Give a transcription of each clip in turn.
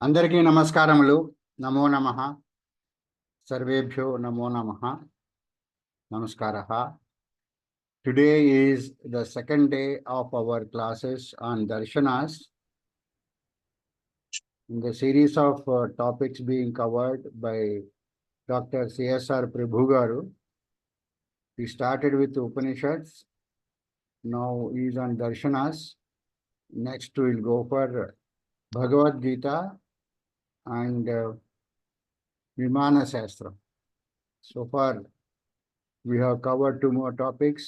అందరికీ నమస్కారములు. నమో నమః. సర్వేభ్యో నమో నమః. నమస్కారః. Today is the second day of our classes on Darshanas. In the series of topics being covered by Dr. CSR Prabhu garu. We started with Upanishads. Now he is on Darshanas. Next we will go for Bhagavad Gita and Vimana Shastra. So far we have covered two more topics.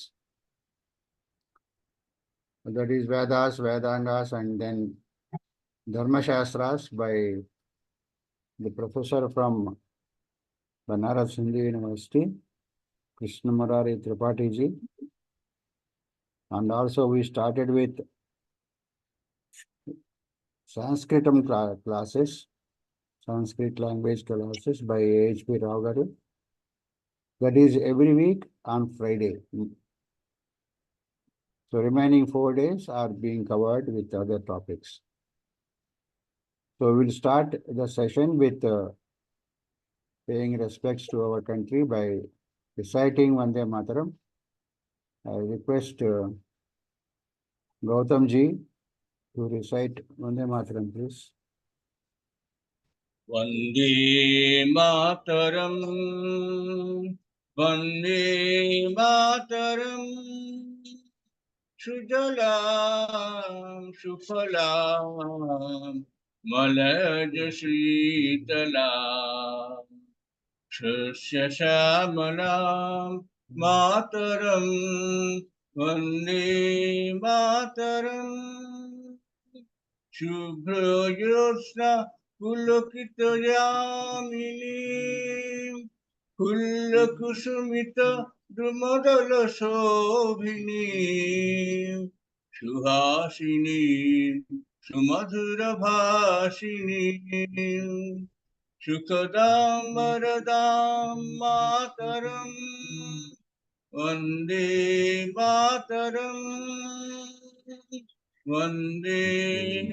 That is Vedas, Vedangas, and then Dharma Shastras by the professor from Banaras Hindu University, Krishna Murari Tripathi ji. And also we started with Sanskritam classes, Sanskrit language classes by H.P. Rao garu. That is every week on Friday. So remaining 4 days are being covered with other topics. So we'll start the session with paying respects to our country by reciting Vande Mataram. I request Gautam ji to recite Vande Mataram, please. Vande Mataram, Vande Mataram, Sujalam, Sufalam, Malaj Shitalam, Shasya Shamalam, Mataram, Vande Mataram, Shubhro Yosna, Pulokita Yamini, Pulakusumita, Drumadala Sobhini, Suhasini, Sumadhura Bhashini, Shukadam Varadam Mataram, Vande Mataram, Vande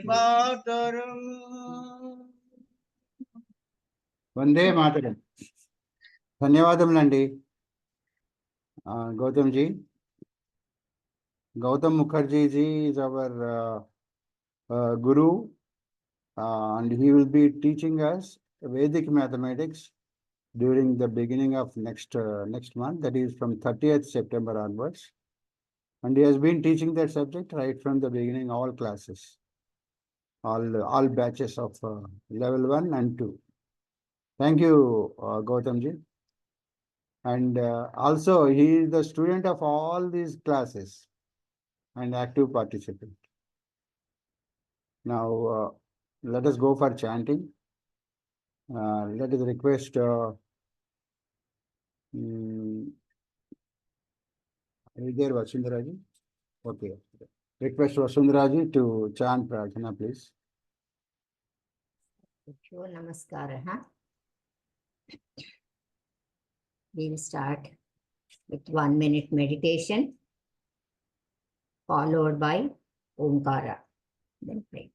Mataram. Vande Mataram. ధన్యవాదములండి Gautam ji. Gautam Mukherjee ji is our guru, and he will be teaching us Vedic mathematics during the beginning of next month, that is from 30th September onwards. And he has been teaching that subject right from the beginning, all classes, all batches of level 1 and 2. Thank you, Gautam ji. And also he is the student of all these classes and active participant. Now let us go for chanting. Let us request is there Vasundhara ji? Okay. Request Vasundhara ji to chant Prarthana, please. Namaskara. We will start with 1 minute meditation, followed by Omkara. Then pray.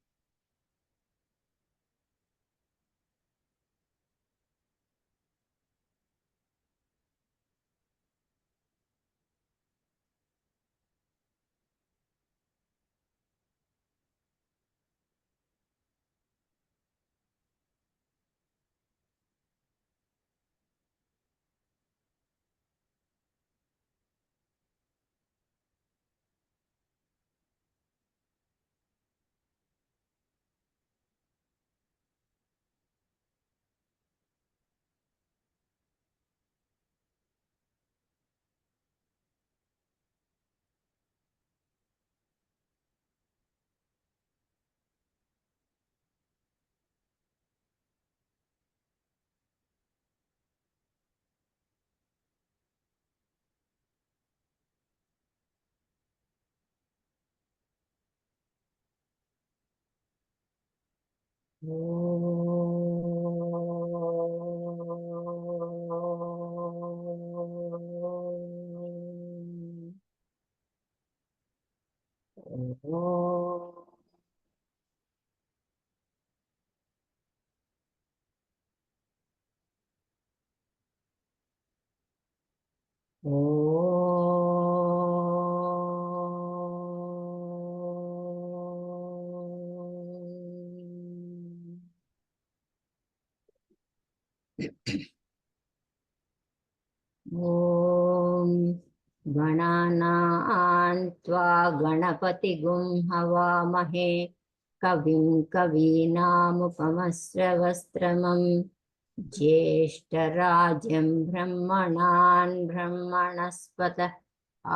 ॐ गणानां त्वा गणपतिगुं हवामहे कविं कवीनामुपमस्रवस्त्रमं ज्येष्ठराजं ब्रह्मणान् ब्रह्मणस्पत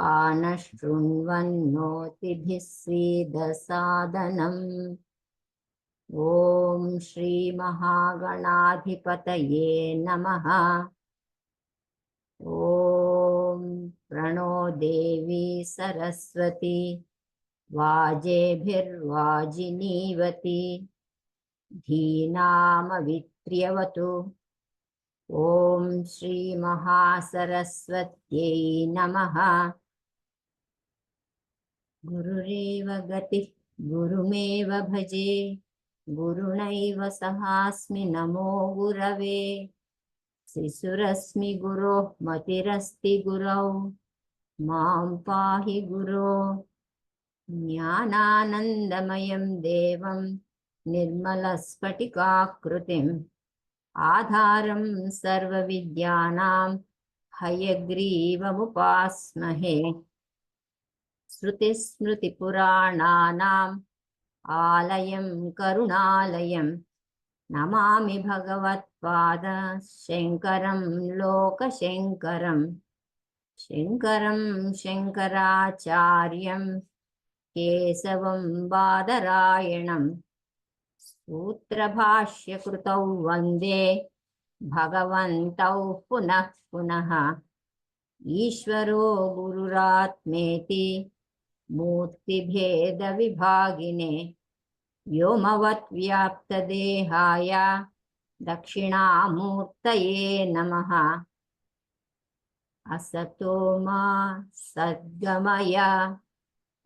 आनशृण्वन्नोतिभिः सीदसादनम् ॐ श्रीमहागणाधिपतये नमः। ॐ प्रणो देवी सरस्वती वाजेभिर्वाजिनीवती धीनामवित्र्यवतु। ॐ श्रीमहासरस्वत्यै नमः। गुरुरेव गतिः गुरुमेव भजे गुरुणैव सहास्मि नमो गुरवे। शिशुरस्मि गुरोः मतिरस्ति गुरौ मां पाहि गुरो। ज्ञानानन्दमयं देवं निर्मलस्फटिकाकृतिम् आधारं सर्वविद्यानां हयग्रीवमुपास्महे। श्रुतिस्मृतिपुराणानाम् आलयं करुणालयं नमामि भगवत्पाद शङ्करं लोकशङ्करं। शङ्करं शङ्कराचार्यं केशवं बादरायणं सूत्रभाष्यकृतौ वन्दे भगवन्तौ पुनः पुनः। ईश्वरो गुरुरात्मेति मूर्तिभेदविभागिने व्योमवद्व्याप्तदेहाय दक्षिणामूर्तये नमः। असतो मा सद्गमय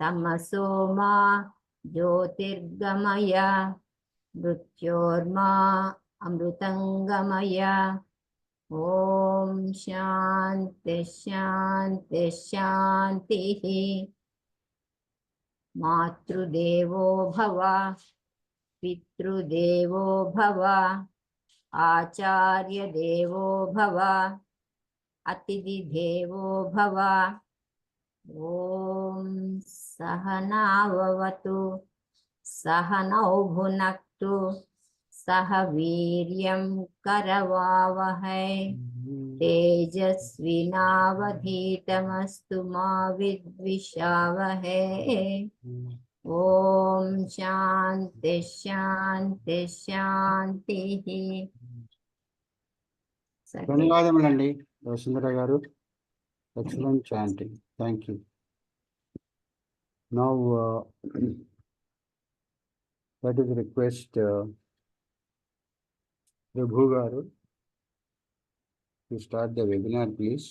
तमसो मा ज्योतिर्गमय मृत्योर्मा अमृतङ्गमय। ॐ शान्ति शान्ति शान्तिः। मातृदेवो भव पितृदेवो भव आचार्यदेवो भव अतिथिदेवो भव। ॐ सहनाववतु सहनौ भुनक्तु सह वीर्यं करवावहै तेजस्विनावधीतमस्तु मा विद्विषावहै। ॐ शान्ति शान्ति शान्तिः। ధన్యవాదములండి వసుంధర గారు. Excellent chanting. Thank you. Now that is request Prabhu garu to start the webinar, please.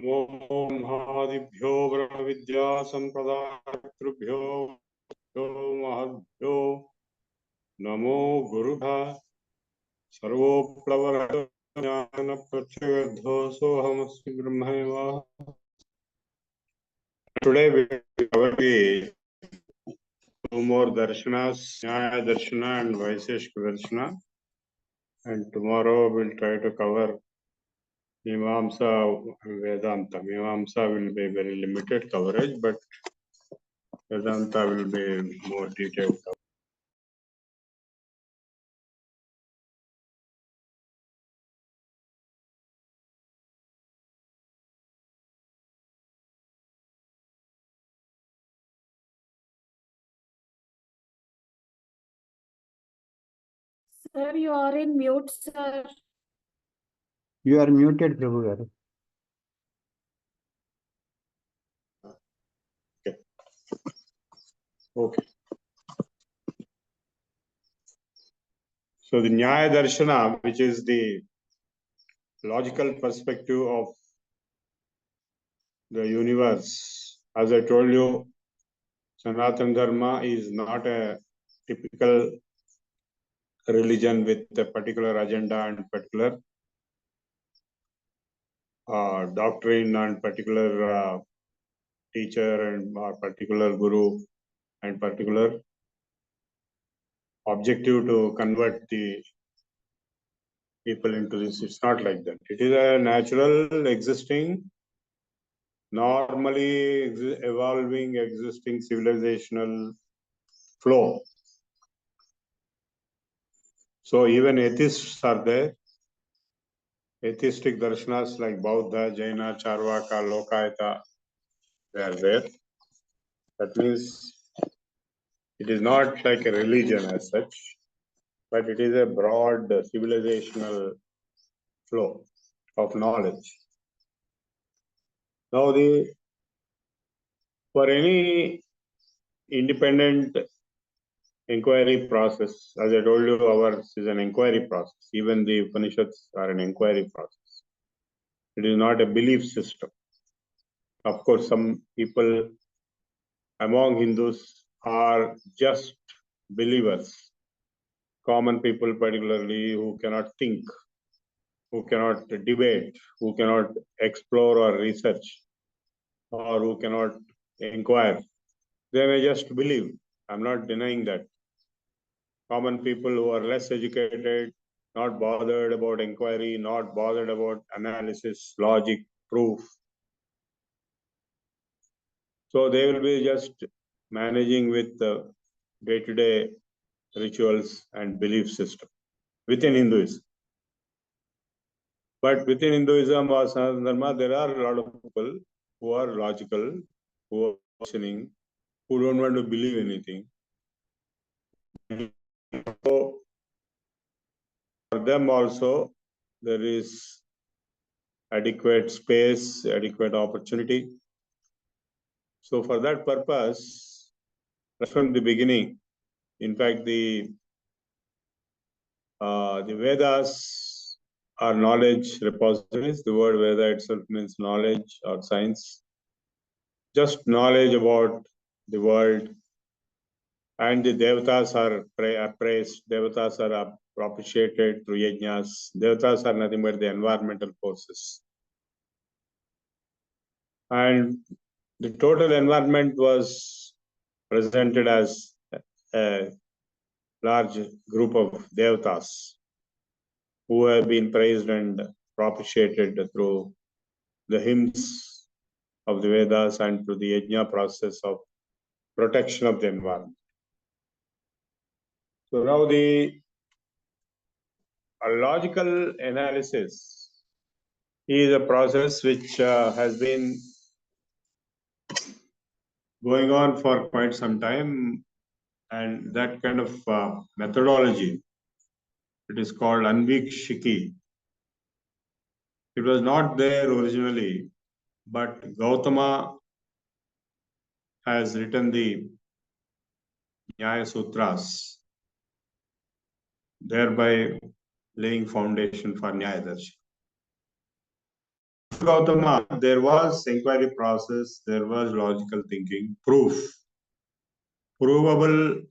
नमो महादिभ्यो ब्रह्मविद्या संप्रदायकृभ्यो महद्भ्यो नमो गुरुभ्यः सर्वोप्लवरहितो ज्ञानप्रत्यगर्धोऽसोऽहमस्मि ब्रह्मैव। Today we will cover two more darshanas, Nyaya Darshana and VSS Darshana, and tomorrow we'll try to cover Mimamsa Vedanta. Mimamsa will be very limited coverage, but Vedanta will be more detailed coverage. Sir, you are in mute, sir. You are muted, Prabhu garu. Okay. So the Nyaya Darshana, which is the logical perspective of the universe, as I told you, Sanatana Dharma is not a typical religion with a particular agenda and particular doctrine and particular teacher and particular guru and particular objective to convert the people into this. It's not like that. It is a natural existing, normally evolving, existing civilizational flow. So even atheists are there. Atheistic darshanas like Bauddha, Jaina, Charvaka, Lokayata, they are there. That means it is not like a religion as such, but it is a broad civilizational flow of knowledge. Now, for any independent inquiry process, as I told you, ours is an inquiry process. Even the Upanishads are an inquiry process. It is not a belief system. Of course, some people among Hindus are just believers. Common people, particularly, who cannot think, who cannot debate, who cannot explore or research, or who cannot inquire. They may just believe. I'm not denying that. Common people who are less educated, not bothered about inquiry, not bothered about analysis, logic, proof. So they will be just managing with the day-to-day rituals and belief system within Hinduism. But within Hinduism or Sanatana Dharma, there are a lot of people who are logical, who are questioning, who don't want to believe anything. So for them also, there is adequate space, adequate opportunity. So for that purpose, right from the beginning, in fact, the Vedas are knowledge repositories. The word Veda itself means knowledge or science. Just knowledge about the world. And the Devatas are praised. Devatas are propitiated through yajnas. Devatas are nothing but the environmental forces. And the total environment was presented as a large group of Devatas who have been praised and propitiated through the hymns of the Vedas and through the yajna process of protection of the environment. So now a logical analysis is a process which has been going on for quite some time, and that kind of methodology, it is called Anvikshiki. It was not there originally, but Gautama has written the Nyaya Sutras, thereby laying foundation for Nyaya Darshan. Gautama, there was inquiry process, there was logical thinking, provable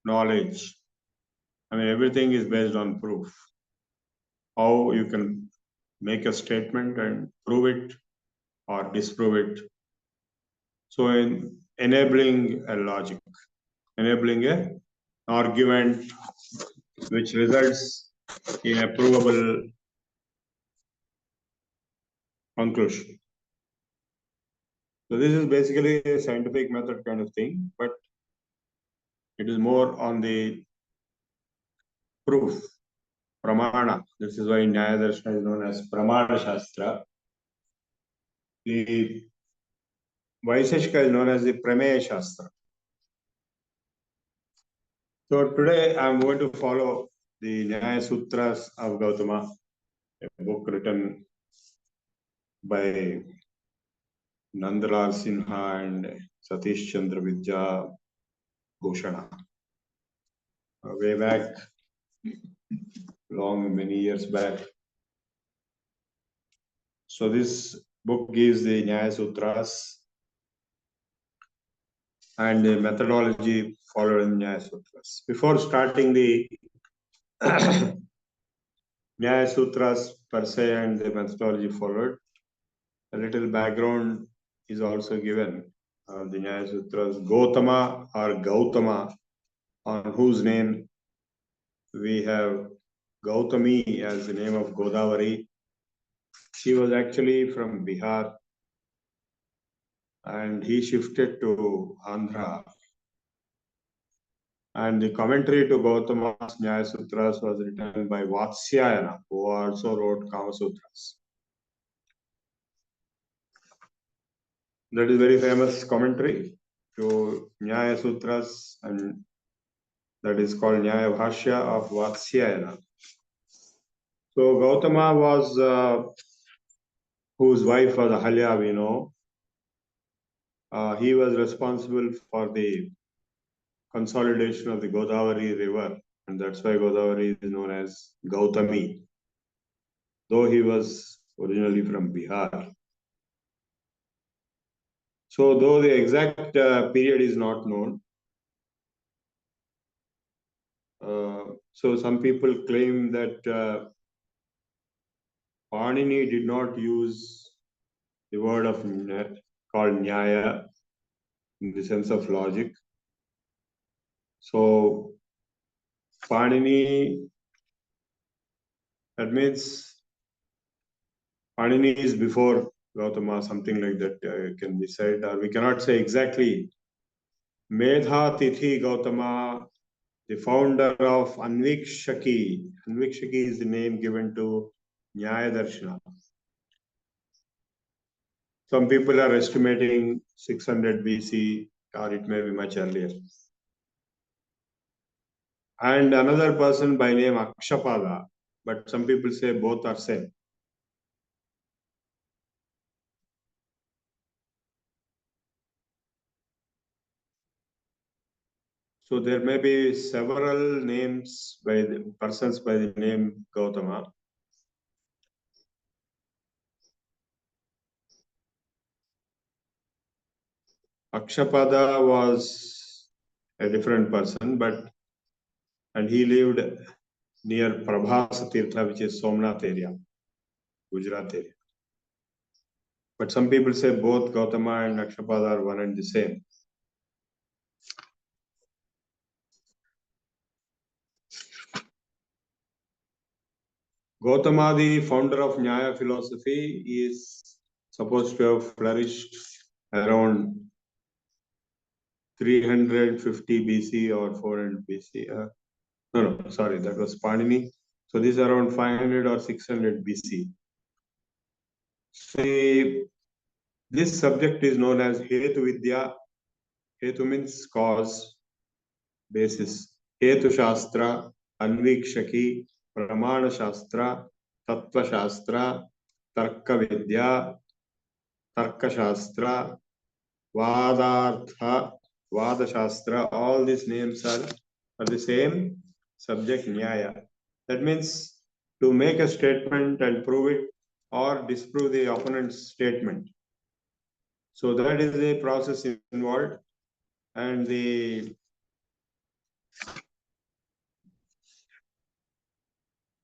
knowledge. I mean, everything is based on proof. How you can make a statement and prove it or disprove it. So in enabling a logic, enabling an argument which results in a provable conclusion. So this is basically a scientific method kind of thing, but it is more on the proof, pramana. This is why Nyaya Darshana is known as Pramana Shastra. The Vaiseshika is known as the Prameya Shastra. So today I am going to follow the Nyaya Sutras of Gautama, a book written by Nandalal Sinha and Satish Chandra Vidya Bhushana. Way back, many years back. So this book gives the Nyaya Sutras and the methodology followed in Nyaya Sutras. Before starting the Nyaya Sutras per se and the methodology followed, a little background is also given of the Nyaya Sutras. Gautama or Gautama, on whose name we have Gautami as the name of Godavari. She was actually from Bihar and he shifted to Andhra. And the commentary to Gautama's Nyaya Sutras was written by Vatsyayana, who also wrote Kama Sutras. That is very famous commentary to Nyaya Sutras, and that is called Nyaya Bhashya of Vatsyayana. So Gautama was, whose wife was Ahalya, we know. He was responsible for the consolidation of the Godavari river, and that's why Godavari is known as Gautami, though he was originally from Bihar. So though the exact period is not known, so some people claim that Panini did not use the word of called Nyaya in the sense of logic. So Panini, that means Panini is before Gautama, something like that can be said, or we cannot say exactly. Medha Tithi Gautama, the founder of Anvikshaki. Anvikshaki is the name given to Nyaya Darshana. Some people are estimating 600 BC, or it may be much earlier. And another person by name Akshapada, but some people say both are same. So there may be several names by the persons by the name Gautama. Akshapada was a different person, and he lived near Prabhasa Tirtha, which is Somnath area, Gujarat area. But some people say both Gautama and Akshapada are one and the same. Gautama, the founder of Nyaya philosophy, is supposed to have flourished around 350 BC or 400 BC. No, sorry, that was Panini. So this is around 500 or 600 BC. So this subject is known as Hetu Vidya. Hetu means cause, basis. Hetu Shastra, Anvikshaki, Pramana Shastra, Tattva Shastra, Tarka Vidya, Tarka Shastra, Vadartha, Vada Shastra. All these names are for the same subject, Nyaya. That means to make a statement and prove it or disprove the opponent's statement. So that is the process involved. And the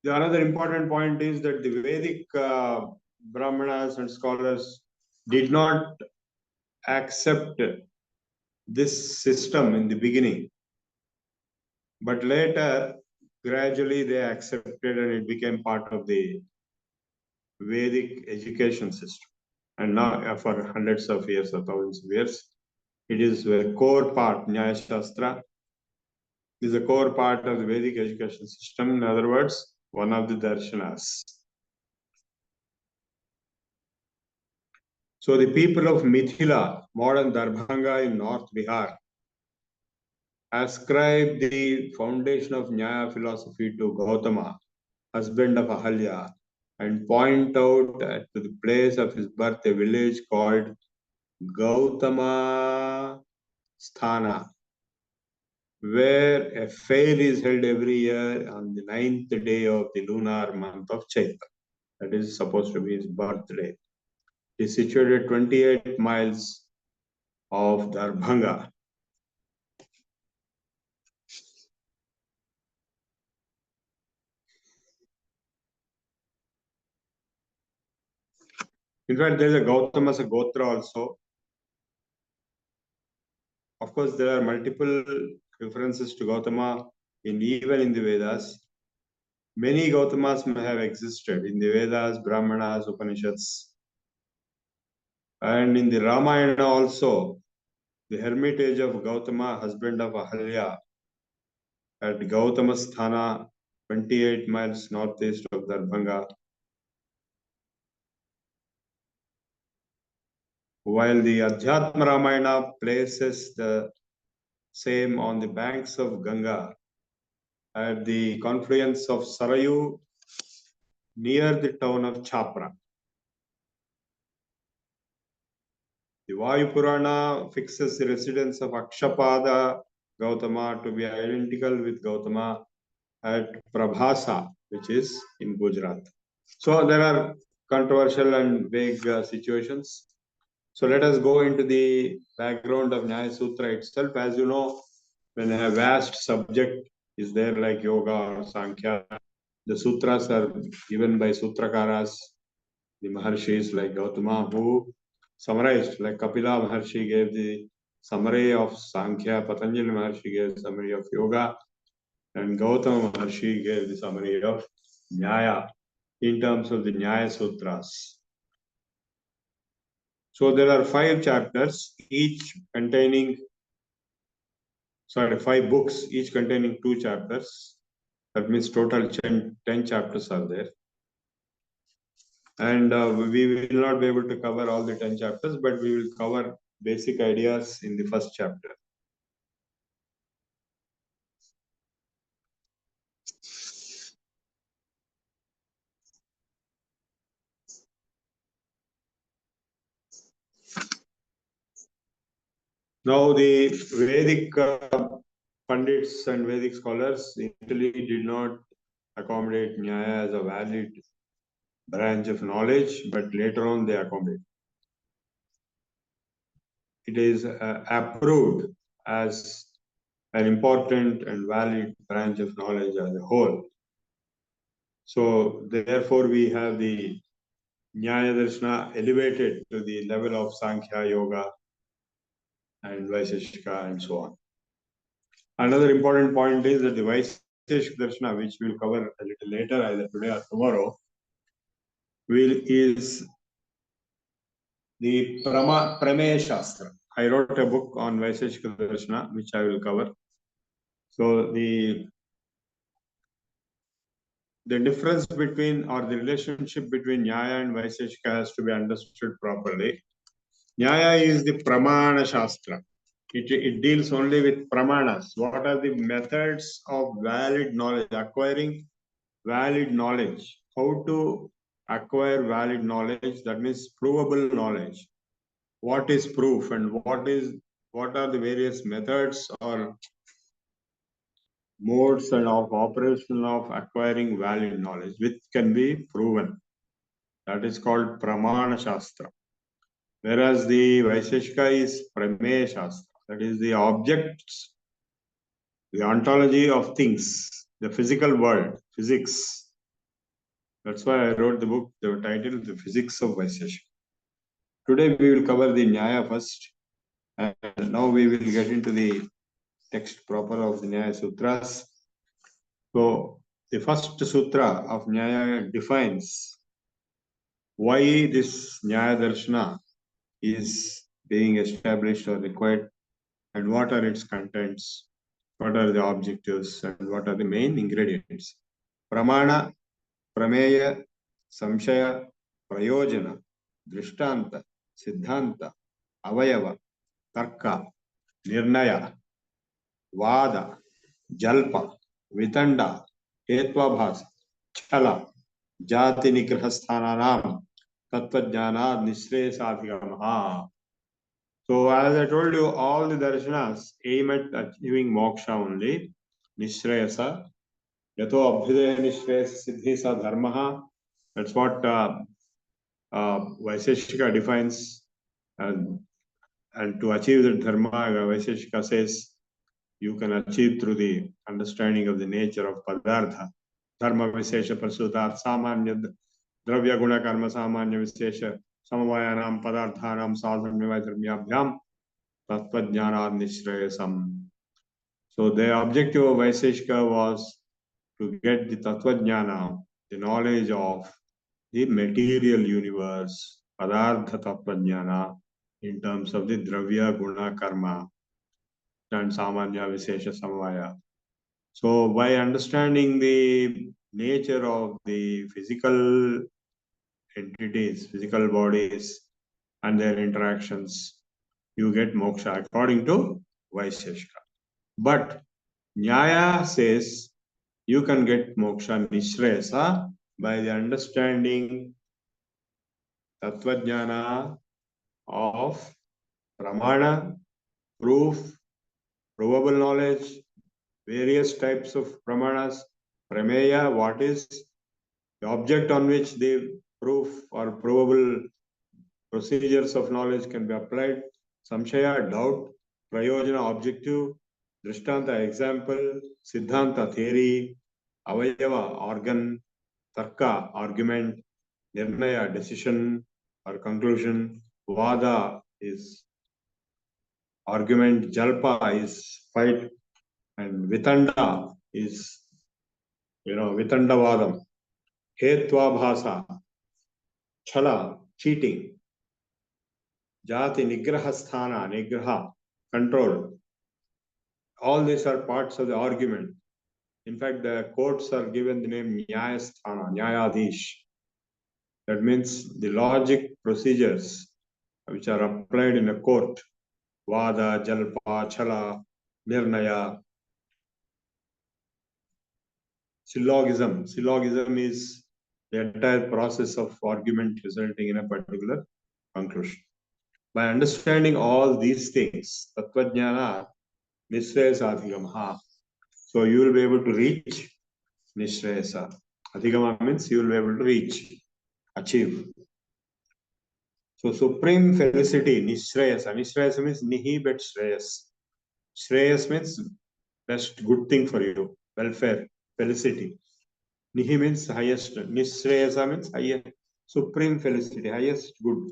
another important point is that the Vedic Brahmanas and scholars did not accept this system in the beginning, but later gradually they accepted and it became part of the Vedic education system. And now for hundreds of years or thousands of years, it is a core part. Nyaya Shastra is a core part of the Vedic education system. In other words, one of the Darshanas. So the people of Mithila, modern Darbhanga in North Bihar, ascribe the foundation of Nyaya philosophy to Gautama, husband of Ahalya, and point out to the place of his birth a village called Gautama Sthana, where a fair is held every year on the 9th day of the lunar month of Chaitra. That is supposed to be his birthday. It is situated 28 miles of Darbhanga. In fact, there is a Gautama as a Gotra also. Of course, there are multiple references to Gautama even in the Vedas. Many Gautamas may have existed in the Vedas, Brahmanas, Upanishads. And in the Ramayana also, the hermitage of Gautama, husband of Ahalya, at Gautama Sthana, 28 miles northeast of Darbhanga. While the Adhyatma Ramayana places the same on the banks of Ganga at the confluence of Sarayu near the town of Chapra. The Vayu Purana fixes the residence of Akshapada Gautama to be identical with Gautama at Prabhasa, which is in Gujarat. So there are controversial and vague situations. So let us go into the background of Nyaya Sutra itself. As you know, when a vast subject is there like yoga or Sankhya, the sutras are given by Sutrakaras, the Maharshis like Gautama, who summarized, like Kapila Maharshi gave the summary of Sankhya, Patanjali Maharshi gave the summary of yoga, and Gautama Maharshi gave the summary of Nyaya in terms of the Nyaya Sutras. So there are 5 chapters, each containing, 5 books, each containing 2 chapters. That means total 10 chapters are there. And we will not be able to cover all the 10 chapters, but we will cover basic ideas in the first chapter. Now the Vedic Pandits and Vedic scholars initially did not accommodate Nyaya as a valid branch of knowledge, but later on they accommodate. It is approved as an important and valid branch of knowledge as a whole. So therefore we have the Nyaya Darshana elevated to the level of Sankhya, Yoga, and Vaiseshika, and so on. Another important point is that the Vaiseshika Darshana, which we'll cover a little later, either today or tomorrow, is the Prameya Shastra. I wrote a book on Vaiseshika Darshana, which I will cover. So the difference between, or the relationship between Nyaya and Vaiseshika has to be understood properly. Nyaya is the Pramana Shastra. It deals only with Pramanas. What are the methods of valid knowledge, acquiring valid knowledge? How to acquire valid knowledge, that means provable knowledge. What is proof and what are the various methods or modes and of operation of acquiring valid knowledge which can be proven. That is called Pramana Shastra. Whereas the Vaiseshika is Prameya Shastra. That is the objects, the ontology of things, the physical world, physics. That's why I wrote the book, the title, The Physics of Vaiseshika. Today we will cover the Nyaya first. And now we will get into the text proper of the Nyaya Sutras. So the first sutra of Nyaya defines why this Nyaya Darshana is being established or required, and what are its contents, what are the objectives, and what are the main ingredients. Pramana, Prameya, Samshaya, Prayojana, Drishtanta, Siddhanta, Avayava, Tarka, Nirnaya, Vada, Jalpa, Vitanda, Hetvabhasa, Chala, Jati Nigrahasthananam, Tattvajnana, Nisresadhigamaha. So as I told you, all the darshanas aim at achieving moksha only. Nishreyasa, Yato Abhyudaya Nishreyasa Siddhisa Dharmaha. That's what Vaiseshika defines. And to achieve the dharma, Vaiseshika says, you can achieve through the understanding of the nature of Padartha. Dharma Visesha Prasudat Samanya Dravya Guna Karma Samanya Visesha Samavayanam Padarthanam Sadhanavaitarmyabhyam Tattvajnanad Nishrayasam. So the objective of Vaiseshika was to get the Tattvajnana, the knowledge of the material universe, Padartha Tattvajnana, in terms of the Dravya, Guna, Karma, and Samanya, Vishesha, Samavaya. So by understanding the nature of the physical entities, physical bodies, and their interactions, you get moksha according to Vaiseshika. But Nyaya says you can get moksha nishreyasa by the understanding tattvajnana of pramana, proof, provable knowledge, various types of pramanas, prameya, what is the object on which the proof or provable procedures of knowledge can be applied, samshaya, doubt, prayojana, objective, drishtanta, example, siddhanta, theory, avayava, organ, tarka, argument, nirnaya, decision or conclusion, vada is argument, jalpa is fight, and vitanda is, vitandavadam, hetva bhasa, chala, cheating, jati, nigraha sthana, nigraha, control. All these are parts of the argument. In fact, the courts are given the name Nyayasthana, Nyayadish. That means the logic procedures which are applied in a court, Vada, Jalpa, Chala, Nirnaya, syllogism. Syllogism is the entire process of argument resulting in a particular conclusion. By understanding all these things, Tattvajnana, Nishreyasa Adhigamaha. So you will be able to reach Nishreyasa. Adhigama means you will be able to reach, achieve. So supreme felicity, Nishreyasa. Nishreyasa means Nihi bet Shreyas. Shreyas means best good thing for you, welfare, felicity. Nihi means highest, Nishreyasa means highest, supreme felicity, highest good,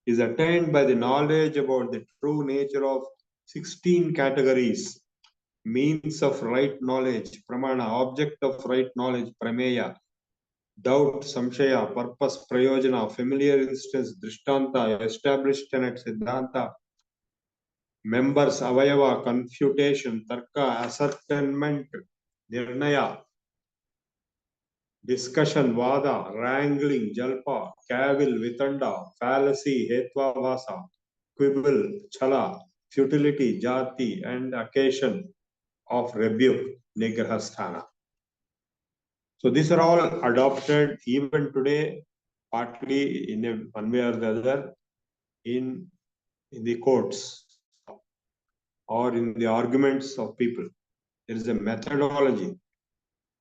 is attained by the knowledge about the true nature of 16 categories, means of right knowledge, pramana, object of right knowledge, prameya, doubt, samshaya, purpose, prayojana, familiar instance, drishtanta, established tenet, siddhanta, members, avayava, confutation, tarka, ascertainment, nirnaya, discussion, vada, wrangling, jalpa, cavil, vitanda, fallacy, hetvavasa, quibble, chala, futility, jati, and occasion of rebuke, nigrahasthana. So these are all adopted even today, partly in one way or the other, in the courts or in the arguments of people. There is a methodology.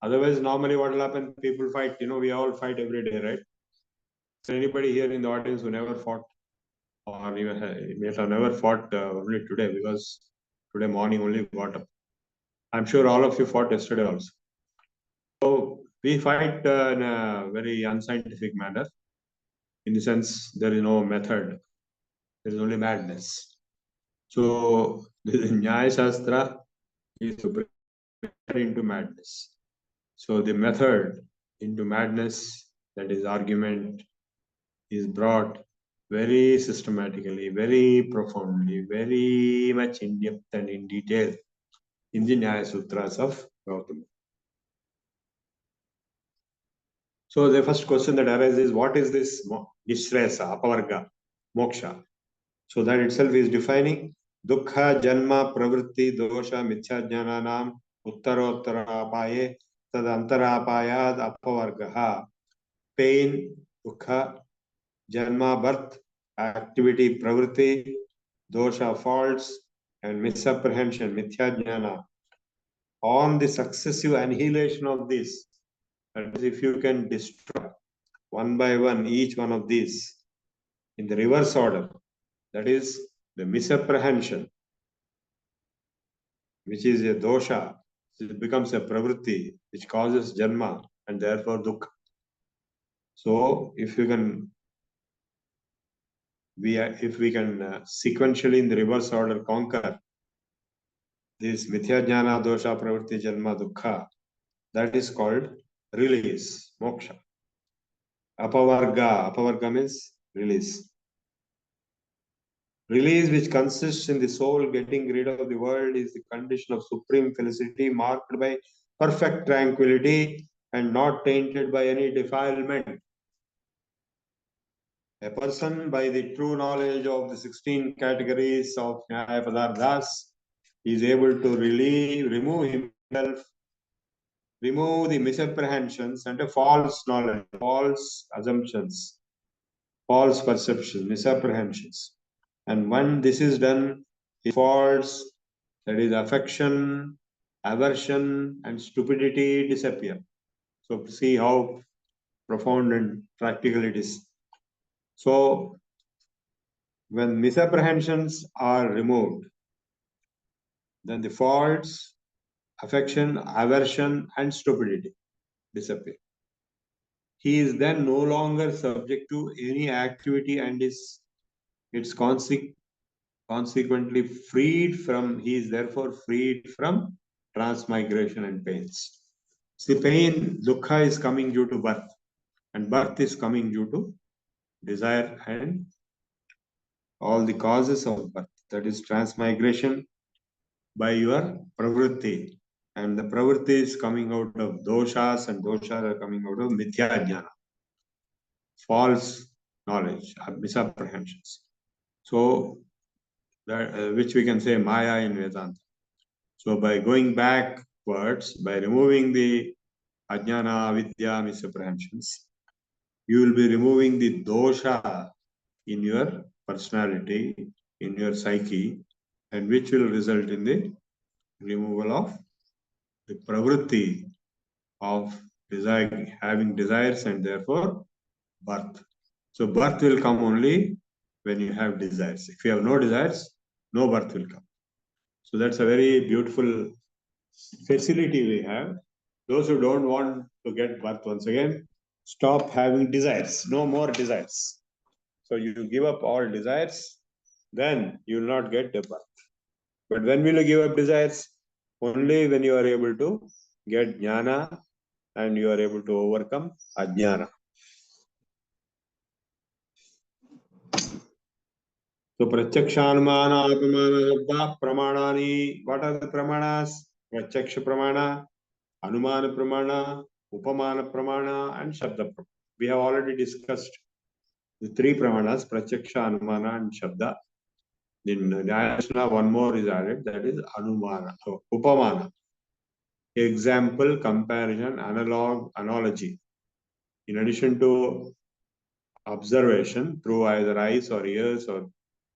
Otherwise, normally what will happen? People fight. We all fight every day, right? So anybody here in the audience who never fought, or even may have never fought only today, because today morning only got up. I'm sure all of you fought yesterday also. So we fight in a very unscientific manner. In the sense, there is no method. There is only madness. So the Nyaya Shastra is to bring into madness. So the method into madness, that is argument, is brought very systematically, very profoundly, very much in depth and in detail in the Nyaya Sutras of Gautama. So the first question that arises is, what is this Nishreyasa, Apavarga, Moksha? So that itself is defining Dukkha, Janma, Pravritti, Dosha, Mithya Jnananam, Uttarapaye, Tadantarapayad, Apavargaha. Pain, Dukkha, Janma, birth, activity, Pravritti, Dosha, faults, and misapprehension, Mithya Jnana. On the successive annihilation of this, that is, if you can destroy one by one each one of these in the reverse order, that is the misapprehension, which is a dosha, it becomes a pravritti, which causes janma and therefore dukkha. So if you can if we can sequentially in the reverse order conquer this mithya jnana, dosha, pravritti, janma, dukkha, that is called release, moksha. Apavarga means release. Release, which consists in the soul getting rid of the world, is the condition of supreme felicity marked by perfect tranquility and not tainted by any defilement. A person, by the true knowledge of the 16 categories of Nyaya Padarthas, is able to remove himself, remove the misapprehensions and a false knowledge, false assumptions, false perceptions, misapprehensions. And when this is done, his faults, that is affection, aversion, and stupidity disappear. So see how profound and practical it is. So when misapprehensions are removed, then the faults, affection, aversion, and stupidity disappear. He is then no longer subject to any activity and is consequently freed from, he is therefore freed from transmigration and pains. See, pain, dukkha is coming due to birth, and birth is coming due to desire and all the causes of birth, that is transmigration by your pravritti. And the pravritti is coming out of doshas, and doshas are coming out of mithya jnana, false knowledge, misapprehensions. So, that, which we can say maya in Vedanta. So, by going backwards, by removing the ajnana, avidya, misapprehensions, you will be removing the dosha in your personality, in your psyche, and which will result in the removal of the pravritti of desire, having desires, and therefore birth. So birth will come only when you have desires. If you have no desires, no birth will come. So that's a very beautiful facility we have. Those who don't want to get birth, once again, stop having desires. No more desires. So you give up all desires, then you will not get the birth. But when will you give up desires? Only when you are able to get jnana and you are able to overcome ajnana. So pratyakshanumana, apamana, shabda, pramanani. What are the pramanas? Pratyaksha pramana, anumana pramana, upamana pramana, and shabda pramana. We have already discussed the three pramanas, pratyaksha, anumana, and shabda. In Darshanas, one more is added, that is anumana, so upamana. Example, comparison, analog, analogy. In addition to observation through either eyes or ears or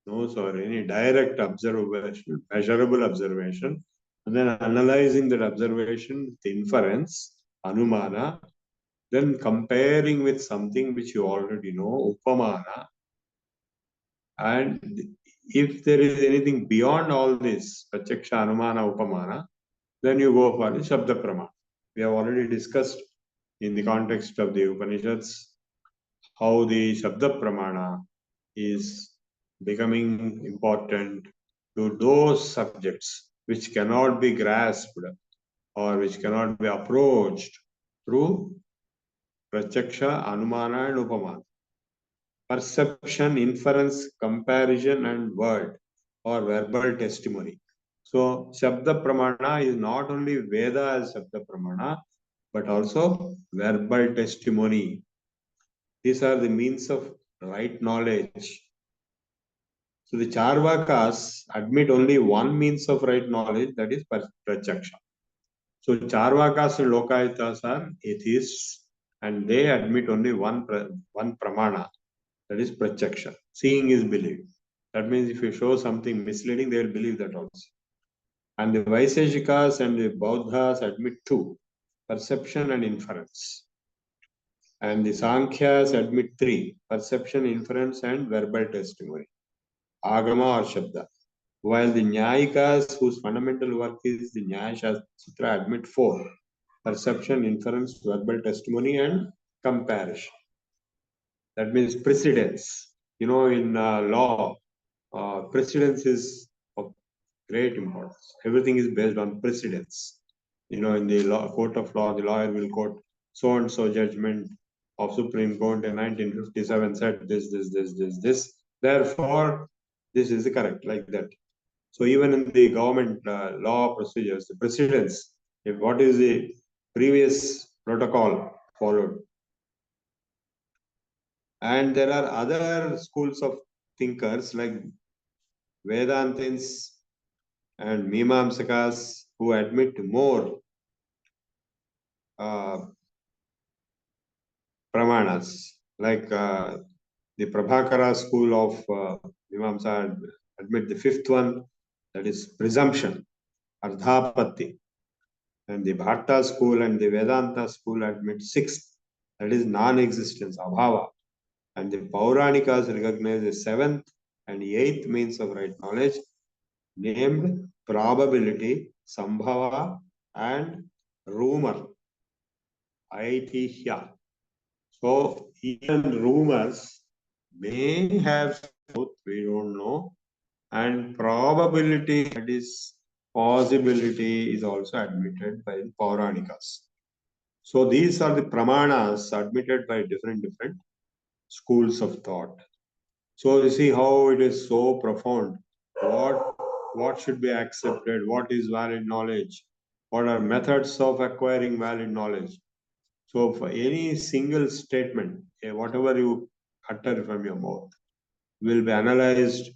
nose or any direct observation, measurable observation, and then analyzing that observation with inference, anumana, then comparing with something which you already know, upamana, and if there is anything beyond all this, pratyaksha, anumana, upamana, then you go for the shabda pramana. We have already discussed in the context of the Upanishads how the shabda pramana is becoming important to those subjects which cannot be grasped or which cannot be approached through pratyaksha, anumana, and upamana. Perception, inference, comparison, and word or verbal testimony. So, Shabda Pramana is not only Veda as Shabda Pramana, but also verbal testimony. These are the means of right knowledge. So, the Charvakas admit only one means of right knowledge, that is Pratyaksha. So, Charvakas and Lokayitas are atheists, and they admit only one Pramana, that is Pratyaksha. Seeing is belief. That means if you show something misleading, they will believe that also. And the Vaiseshikas and the Bauddhas admit two, perception and inference. And the Sankhyas admit three, perception, inference, and verbal testimony, Agama or Shabda. While the Nyayikas, whose fundamental work is the Nyaya Sutra, admit four, perception, inference, verbal testimony, and comparison. That means precedence. in law, precedence is of great importance. Everything is based on precedence. In the court of law, the lawyer will quote so and so judgment of Supreme Court in 1957 said this. Therefore, this is correct, like that. So even in the government law procedures, the precedence, what is the previous protocol followed. And there are other schools of thinkers like Vedantins and Mimamsakas who admit more pramanas, like the Prabhakara school of Mimamsa admit the fifth one, that is presumption, ardhapatti. And the Bhatta school and the Vedanta school admit sixth, that is non-existence, abhava. And the Pauranikas recognize the seventh and eighth means of right knowledge, named probability, sambhava, and rumor, aitihya. So even rumors may have truth, we don't know, and probability, that is possibility, is also admitted by the Pauranikas. So these are the pramanas admitted by different schools of thought. So you see how it is so profound. What should be accepted? What is valid knowledge? What are methods of acquiring valid knowledge? So for any single statement, whatever you utter from your mouth will be analyzed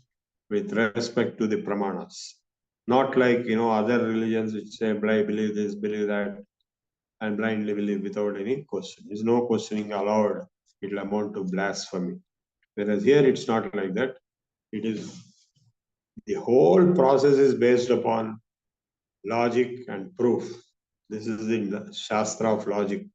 with respect to the pramanas. Not like other religions which say believe this, believe that, and blindly believe without any question. There is no questioning allowed. It will amount to blasphemy. Whereas here it's not like that. It is, the whole process is based upon logic and proof. This is the Shastra of logic.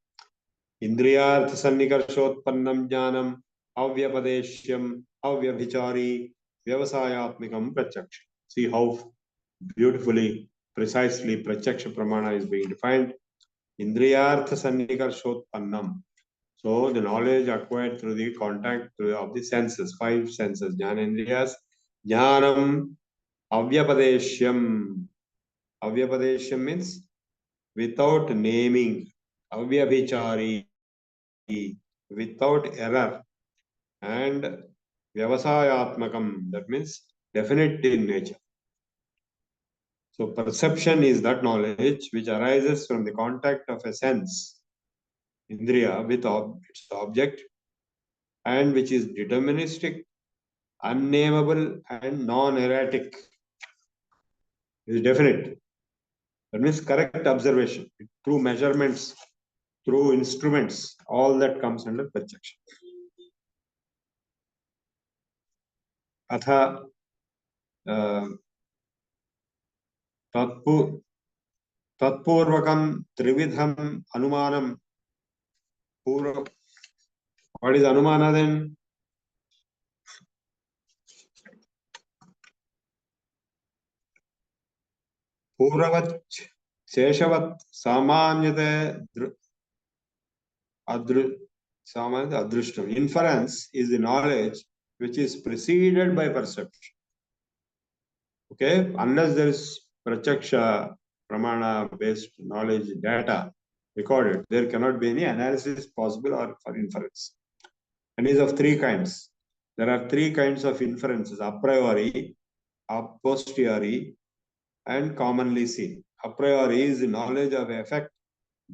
Indriyartha sannikarshotpannam jnanam avyapadeshyam avyabhichari vyavasayatmikam prachaksha. See how beautifully, precisely prachaksha pramana is being defined. Indriyartha sannikarshotpannam. So the knowledge acquired through the contact of the senses, 5 senses, jnanendriyas, jnanam avyapadeshyam. Avyapadeshyam means without naming, avyabhichari, without error, and vyavasayatmakam, that means definite in nature. So perception is that knowledge which arises from the contact of a sense, indriya, with its object, and which is deterministic, unnameable, and non-erratic. It is definite. That means correct observation through measurements, through instruments, all that comes under prachaksha. Atha tatpurvakam trividham anumanam. What is anumana then? Puravat Seshavat Samanyate Adrushtam. Inference is the knowledge which is preceded by perception. Okay, unless there is prachaksha, pramana based knowledge data recorded, there cannot be any analysis possible or for inference. And is of 3 kinds. There are 3 kinds of inferences: a priori, a posteriori, and commonly seen. A priori is the knowledge of effect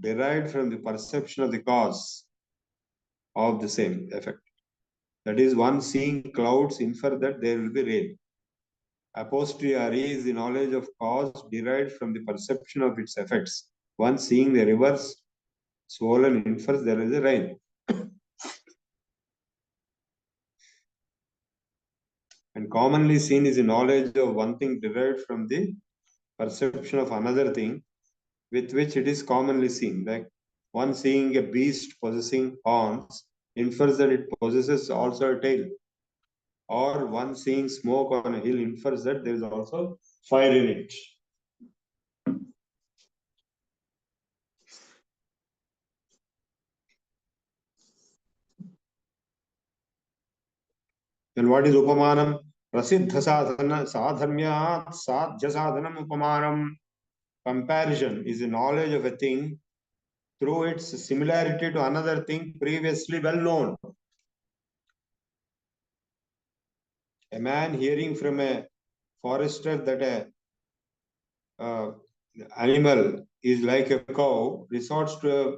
derived from the perception of the cause of the same effect. That is, one seeing clouds infer that there will be rain. A posteriori is the knowledge of cause derived from the perception of its effects. One seeing the rivers swollen infers there is a rain. And commonly seen is the knowledge of one thing derived from the perception of another thing with which it is commonly seen. Like one seeing a beast possessing horns infers that it possesses also a tail. Or one seeing smoke on a hill infers that there is also fire in it. Then what is upamanam? Prasiddha sadhana sadhamyat sadhya sadhanam upamanam. Comparison is the knowledge of a thing through its similarity to another thing previously well known. A man hearing from a forester that a animal is like a cow resorts to a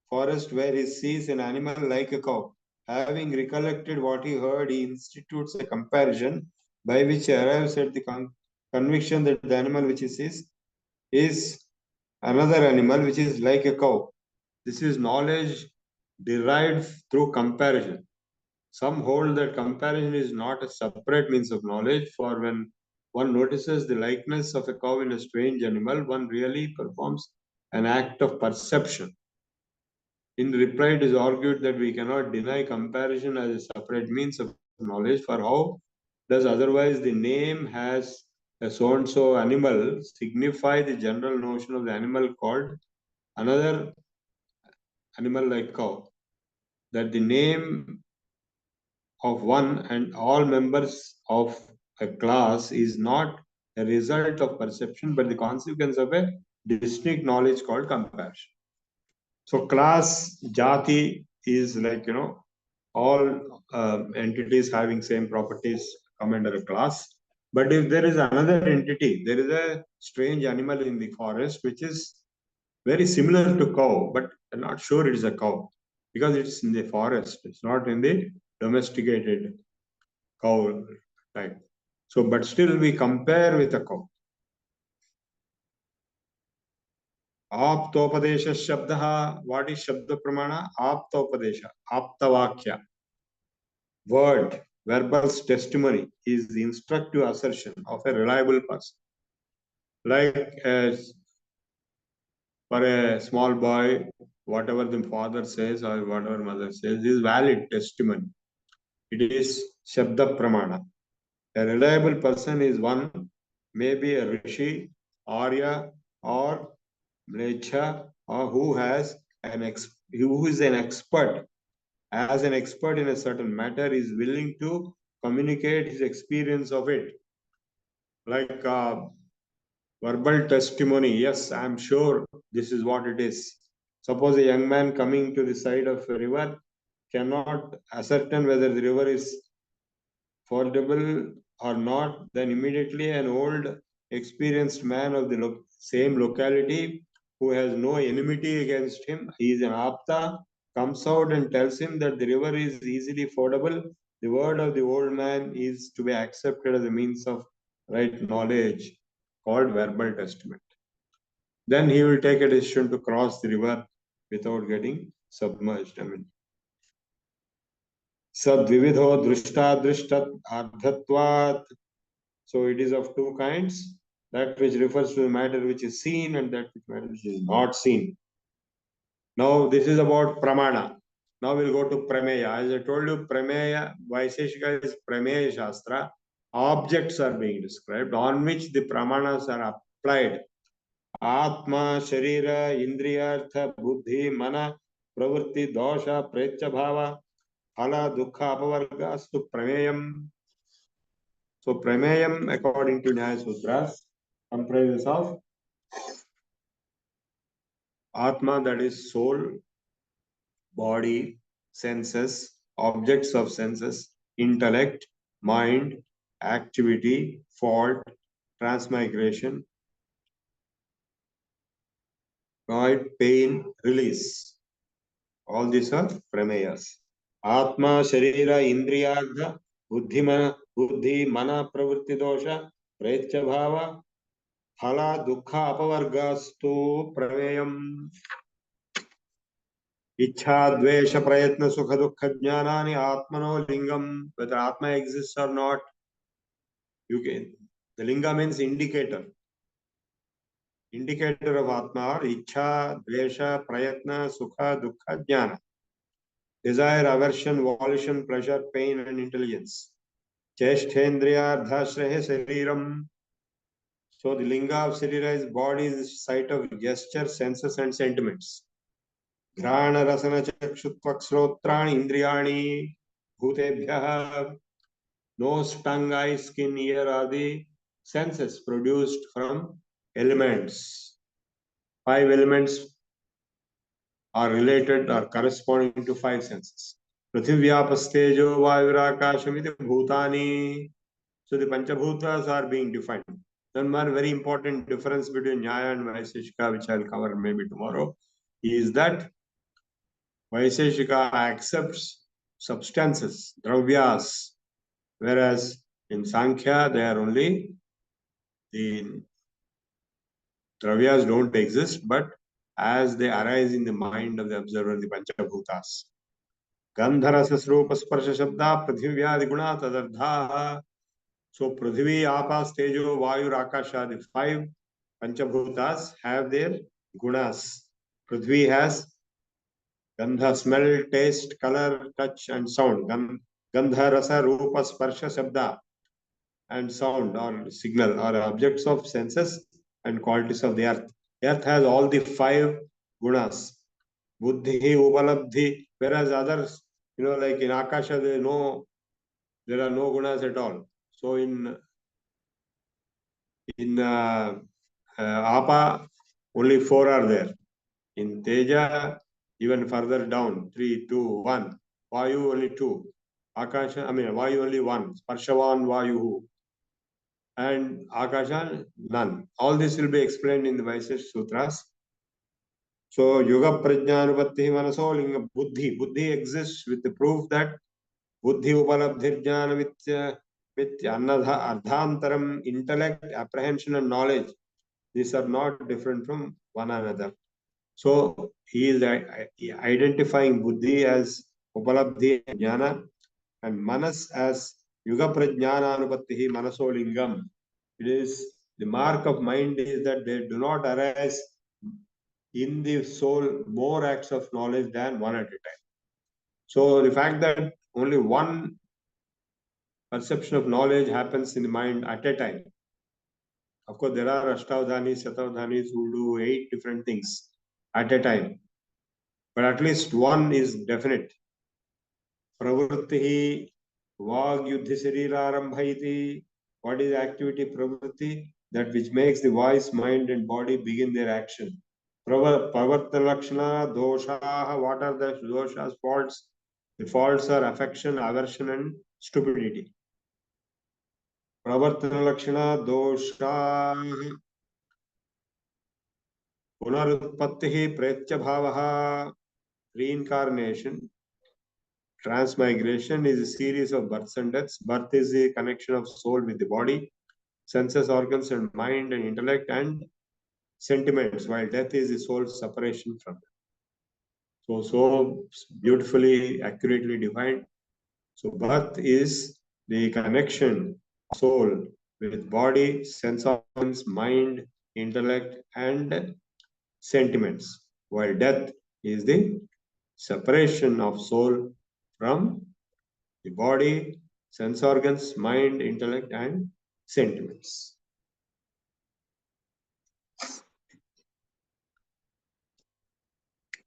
forest where he sees an animal like a cow. Having recollected what he heard, he institutes a comparison by which he arrives at the conviction that the animal which he sees is another animal which is like a cow. This is knowledge derived through comparison. Some hold that comparison is not a separate means of knowledge, for when one notices the likeness of a cow in a strange animal, one really performs an act of perception. In reply, it is argued that we cannot deny comparison as a separate means of knowledge, for how does otherwise the name has a so-and-so animal signify the general notion of the animal called another animal like cow, that the name of one and all members of a class is not a result of perception but the consequence of a distinct knowledge called comparison. So class jati is like, all entities having same properties come under a class. But if there is another entity, there is a strange animal in the forest which is very similar to cow, but I'm not sure it is a cow because it's in the forest. It's not in the domesticated cow type. So, but still we compare with a cow. Aptopadesha Shabdaha. What is Shabda Pramana? Aptopadesha. Aptavakya. Word, verbal testimony is the instructive assertion of a reliable person. Like as for a small boy, whatever the father says or whatever mother says is valid testimony. It is Shabda Pramana. A reliable person is one, maybe a Rishi, Arya, or Mlecha, or who is an expert. As an expert in a certain matter, is willing to communicate his experience of it. Like verbal testimony, yes, I am sure this is what it is. Suppose a young man coming to the side of a river cannot ascertain whether the river is fordable or not, then immediately an old experienced man of the same locality who has no enmity against him, he is an apta, comes out and tells him that the river is easily fordable. The word of the old man is to be accepted as a means of right knowledge, called verbal testament. Then he will take a decision to cross the river without getting submerged. Sadvividho drishtat ardhatvat. So it is of two kinds, that which refers to the matter which is seen and that which is not seen. Now this is about pramana. Now we'll go to prameya. As I told you, prameya, Vaiseshika is prameya shastra. Objects are being described on which the pramanas are applied. Atma, Sharira, Indriyartha, Buddhi, Mana, Pravritti, Dosha, Precha Bhava, Phala, Dukha, Apavarga, Stu Prameyam. So Prameyam, according to Nyaya Sutras, comprises of Atma, that is soul, body, senses, objects of senses, intellect, mind, activity, fault, transmigration, right, pain, release. All these are prameyas. Atma, Sharira, Indriyartha, Buddhi, Mana, Pravritti, Dosha, Precha Bhava, Phala, Dukha, Apavargastu, Prameyam. Ichha, Dvesha, Prayatna, Sukha, Dukha, Jnanani, Atmano, Lingam. Whether Atma exists or not, you can. The Linga means indicator. Indicator of Atma are Ichha, Dvesha, Prayatna, Sukha, Dukha, Jnana. Desire, aversion, volition, pleasure, pain, and intelligence. Cheshthendriya, Ardhashrehe, Sariram. So the Linga of Sarira is body, is the site of gesture, senses, and sentiments. Grana, Rasana, Chakshutva, Srotrani, Indriyani, Bhutebhyaha. Nose, tongue, eye, skin, ear are the senses produced from elements. 5 elements are related or corresponding to 5 senses. Prithivyapastejo Vayurakashamiti Bhutani. So the Panchabhutas are being defined. Then one very important difference between Nyaya and Vaiseshika, which I'll cover maybe tomorrow, is that Vaiseshika accepts substances, dravyas, whereas in Sankhya they are only the dravyas don't exist, but as they arise in the mind of the observer, the Panchabhutas. Gandharasa Srupa Sparsha Shabda Prithivyadi Guna Tadardha. So Prithvi, Apas, Tejo, Vayu, Akasha, the 5 Panchabhutas have their gunas. Prithvi has Gandha, smell, taste, color, touch and sound. Gandha, Rasa, Rupa, Sparsha, Shabda and sound or signal are objects of senses and qualities of the earth. Earth has all the 5 gunas. Buddhi, Upalabdhi, whereas others, like in Akasha, there are no gunas at all. So in Apa, only 4 are there. In Teja, even further down, 3, 2, 1. Vayu, only 2. Akasha, Vayu, only 1. Sparshavan, Vayu. And Akasha, none. All this will be explained in the Vaisesh Sutras. So, Yoga Prajnanupatti Manaso Linga Buddhi. Buddhi exists with the proof that Buddhi Upalabdhirjnana with Ardhantaram, intellect, apprehension and knowledge. These are not different from one another. So he is identifying Buddhi as Upalabdhi Jnana and Manas as Yuga Prajnana Anupattihi Manaso Lingam. It is the mark of mind is that they do not arise in the soul more acts of knowledge than one at a time. So the fact that only one perception of knowledge happens in the mind at a time. Of course, there are Ashtavdhanis, Shatavdhanis who do 8 different things at a time. But at least one is definite. Pravritti Vag Yuddhi Sarirarambhaiti. What is activity pravritti? That which makes the voice, mind and body begin their action. Pavarta Lakshana Dosha. What are the doshas, faults? The faults are affection, aversion and stupidity. Pravartana Lakshana Dosha Punarutpattihi Pretya Bhavaha. Reincarnation. Transmigration is a series of births and deaths. Birth is the connection of soul with the body, senses, organs and mind and intellect and sentiments, while death is the soul's separation from them. So beautifully, accurately defined. So birth is the connection of soul with body, sense organs, mind, intellect and sentiments, while death is the separation of soul from the body, sense organs, mind, intellect and sentiments.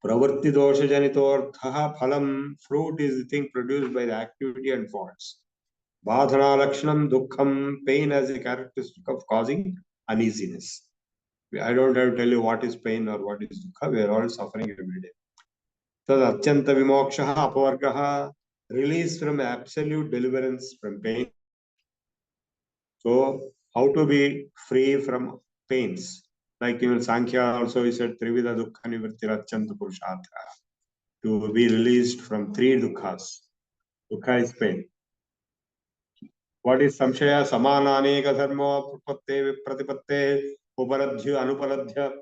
Pravritti dosha janitortha phalam. Fruit is the thing produced by the activity and faults. Badhana lakshanam dukkham. Pain as a characteristic of causing uneasiness. I don't have to tell you what is pain or what is dukkha. We are all suffering every day. Tad atyanta vimoksha apavargaha. Release from absolute deliverance from pain. So, how to be free from pains? Like even Sankhya also he said, Trivida Dukkha Nivritti Rachyanta Purushatra. To be released from 3 dukkhas. Dukkha is pain. What is Samshaya? Samananeka dharma prapatte vipratipatte uparadhya anupaladhya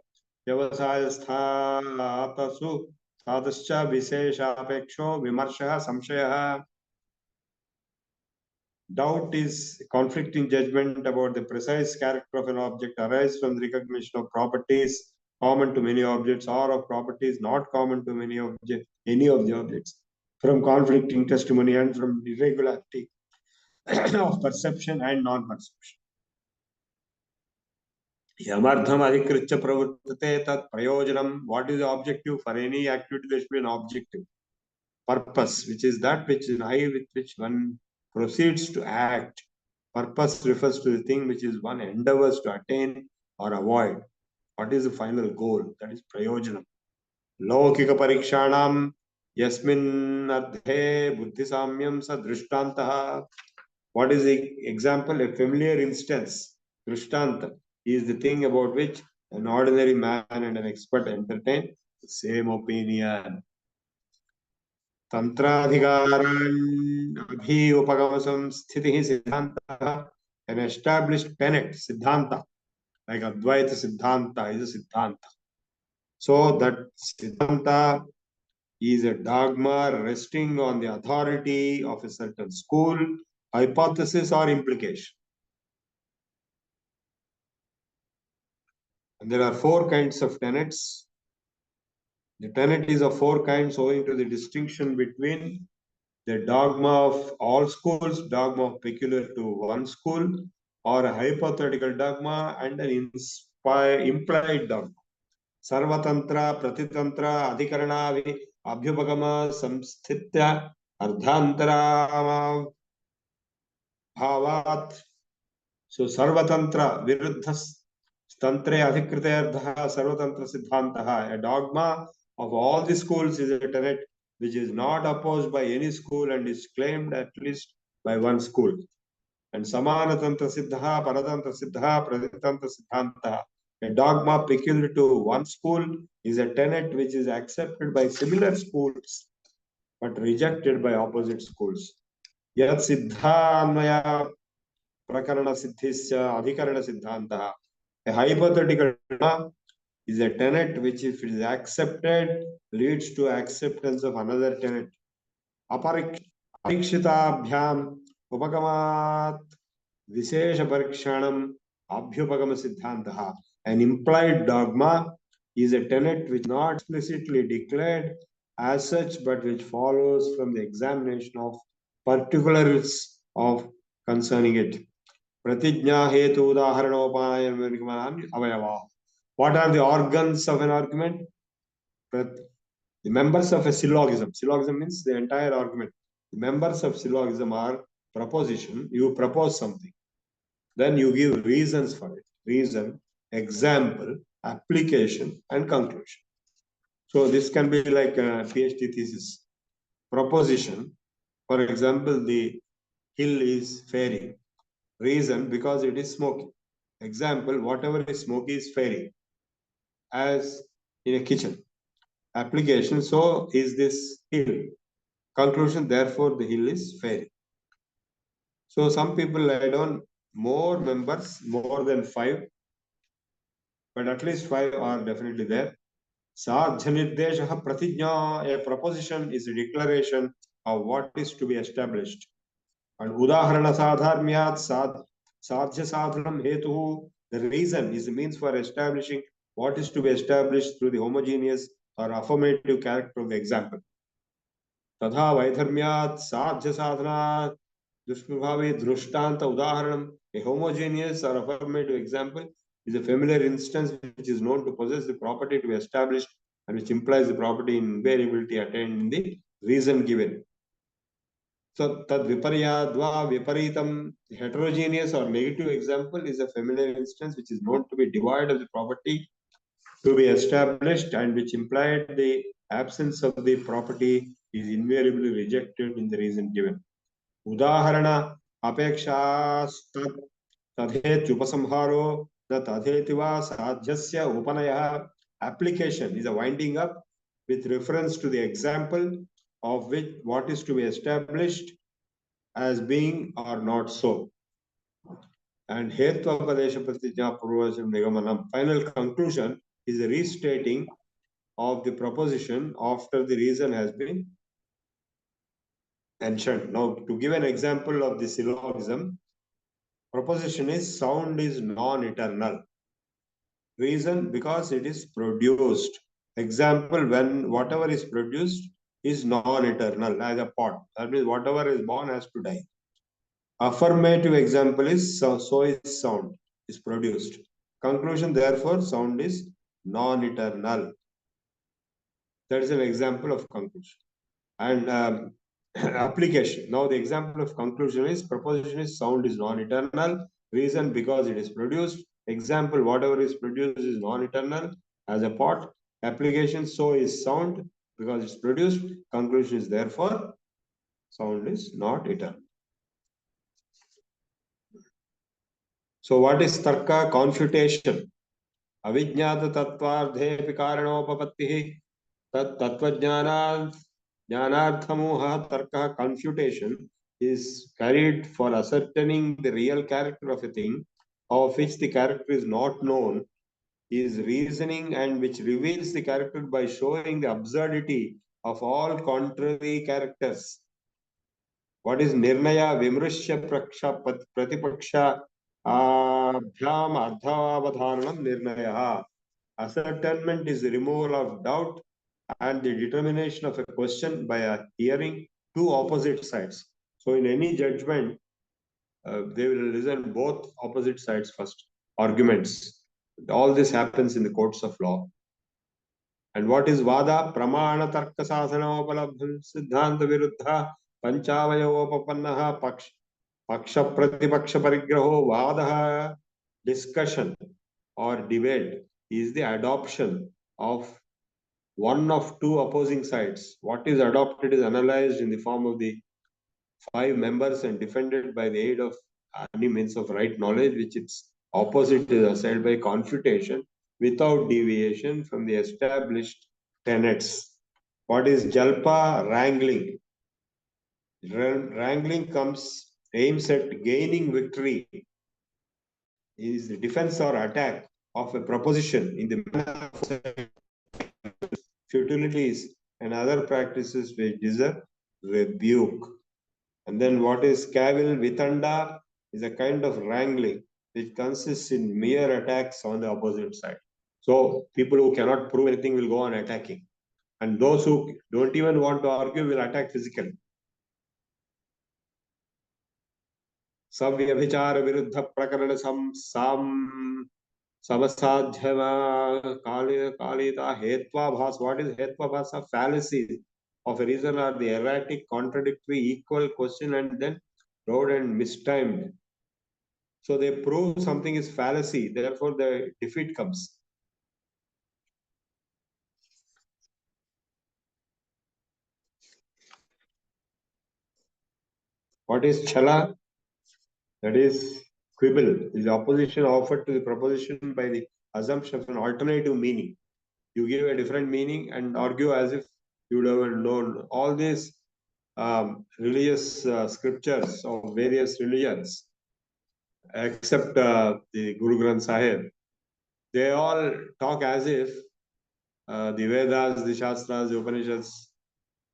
vyavasaya sthatasu sadascha visheshapeksho vimarshaha samshaya. Doubt is conflicting judgment about the precise character of an object arises from the recognition of properties common to many objects or of properties not common to any of the objects, from conflicting testimony and from irregularity of perception and non-perception. Yamardham adhikritya pravritte tat prayojanam. What is the objective? For any activity there should be an objective purpose, which is that which is high with which one proceeds to act. Purpose refers to the thing which is one endeavors to attain or avoid. What is the final goal? That is prayojanam. Laukika parikshanam yasmin adhe buddhisamyam sa drishtantah. What is the example? A familiar instance. Drishtanta is the thing about which an ordinary man and an expert entertain the same opinion. Tantradhikaran abhi upagama samsthitihi siddhanta. An established tenet, siddhanta, like Advaita Siddhanta is a Siddhanta. So that Siddhanta is a dogma resting on the authority of a certain school, hypothesis or implication. And there are four kinds of tenets. The tenet is of four kinds owing to the distinction between the dogma of all schools, dogma peculiar to one school, or a hypothetical dogma and an implied dogma. Sarvatantra, Pratitantra, Adhikarana, Abhyupagama, Samsthitya, Ardhantara, Bhavat. So Sarvatantra, Viruddhas, Tantre, Adhikrite Ardha, Sarvatantra Siddhantaha. A dogma of all the schools is a tenet which is not opposed by any school and is claimed at least by one school. And Samanatantra Siddha, Paratantra Siddha, Pratitantra Siddhantaha. A dogma peculiar to one school is a tenet which is accepted by similar schools but rejected by opposite schools. Yat siddhanvaya prakarana siddhisya adhikarana siddhantaha. A hypothetical dogma is a tenet which, if it is accepted, leads to acceptance of another tenet. Aparikshitabhyam upagamat Vishesha Parikshanam Abhyupagama Siddhantaha. An implied dogma is a tenet which is not explicitly declared as such, but which follows from the examination of particulars of concerning it. Pratijna hetu udaharanopayam avayava. What are the organs of an argument? The members of a syllogism. Syllogism means the entire argument. The members of syllogism are proposition. You propose something. Then you give reasons for it. Reason, example, application, and conclusion. So this can be like a PhD thesis. Proposition, for example, the hill is fairy. Reason, because it is smoky. Example, whatever is smoky is fairy. As in a kitchen. Application, so is this hill. Conclusion, therefore the hill is fairy. So some people lay down more members, more than 5, but at least 5 are definitely there. Sadhya nirdesha pratijna, a proposition is a declaration of what is to be established. And udaharana sadharmyat sadhya sadhanam hetu, the reason is the means for establishing what is to be established through the homogeneous or affirmative character of the example. Tadha vaidharmyat sadhya sadhana dushprabhavi drishtanta udaharanam, a homogeneous or affirmative example is a familiar instance which is known to possess the property to be established and which implies the property invariability attained in the reason given. So tad viparyadva viparitam, heterogeneous or negative example is a familiar instance which is known to be devoid of the property to be established and which implied the absence of the property is invariably rejected in the reason given. Udaharana apeksha tadhetyupasamharo na tadhetiva sadhyasya upanaya. Application is a winding up with reference to the example of which what is to be established as being or not so. And hetva padesha pratijna purvasam nigamanam. Final conclusion is a restating of the proposition after the reason has been mentioned. Now, to give an example of the syllogism, proposition is sound is non-eternal. Reason, because it is produced. Example, when whatever is produced is non-eternal, as a pot. That means whatever is born has to die. Affirmative example is so is sound, is produced. Conclusion, therefore, sound is non-eternal. That is an example of conclusion. And application. Now the example of conclusion is proposition is sound is non-eternal. Reason because it is produced. Example, whatever is produced is non-eternal as a pot. Application, so is sound because it's produced. Conclusion is therefore sound is not eternal. So what is tarka? Confutation. Avijñāta tattvarthe vikaranopapattihi. Tat tattvajñānāt jnanarthamoha tarka. Confutation is carried for ascertaining the real character of a thing, of which the character is not known, is reasoning and which reveals the character by showing the absurdity of all contrary characters. What is nirnaya? Vimrushya praksha pratipaksha abhyam ardhavadharanam nirnaya. Ascertainment is the removal of doubt and the determination of a question by hearing two opposite sides. So in any judgment, they will listen both opposite sides first, arguments. All this happens in the courts of law. And what is Vada? Pramana Tarka Sasana Upalabdhan Siddhanta Viruddha Panchavaya Paksha Pratipaksha Parigraho. Vada, discussion or debate, is the adoption of one of two opposing sides. What is adopted is analyzed in the form of the 5 members and defended by the aid of any means of right knowledge, which its opposite is assailed by confutation without deviation from the established tenets. What is Jalpa? Wrangling. Wrangling aims at gaining victory. Is the defense or attack of a proposition in the manner of futilities and other practices which deserve rebuke. And then what is Kavil? Vitanda is a kind of wrangling which consists in mere attacks on the opposite side. So people who cannot prove anything will go on attacking. And those who don't even want to argue will attack physically. Savyabhichara viruddha prakarana samasadhyava kalita hetva bhas. What is hetva bhasa? Fallacy of a reason or the erratic, contradictory, equal question and then road and mistimed. So they prove something is fallacy, therefore the defeat comes. What is chala? That is quibble. Is the opposition offered to the proposition by the assumption of an alternative meaning. You give a different meaning and argue as if you would have known. All these religious scriptures of various religions, except the Guru Granth Sahib, they all talk as if the Vedas, the Shastras, the Upanishads,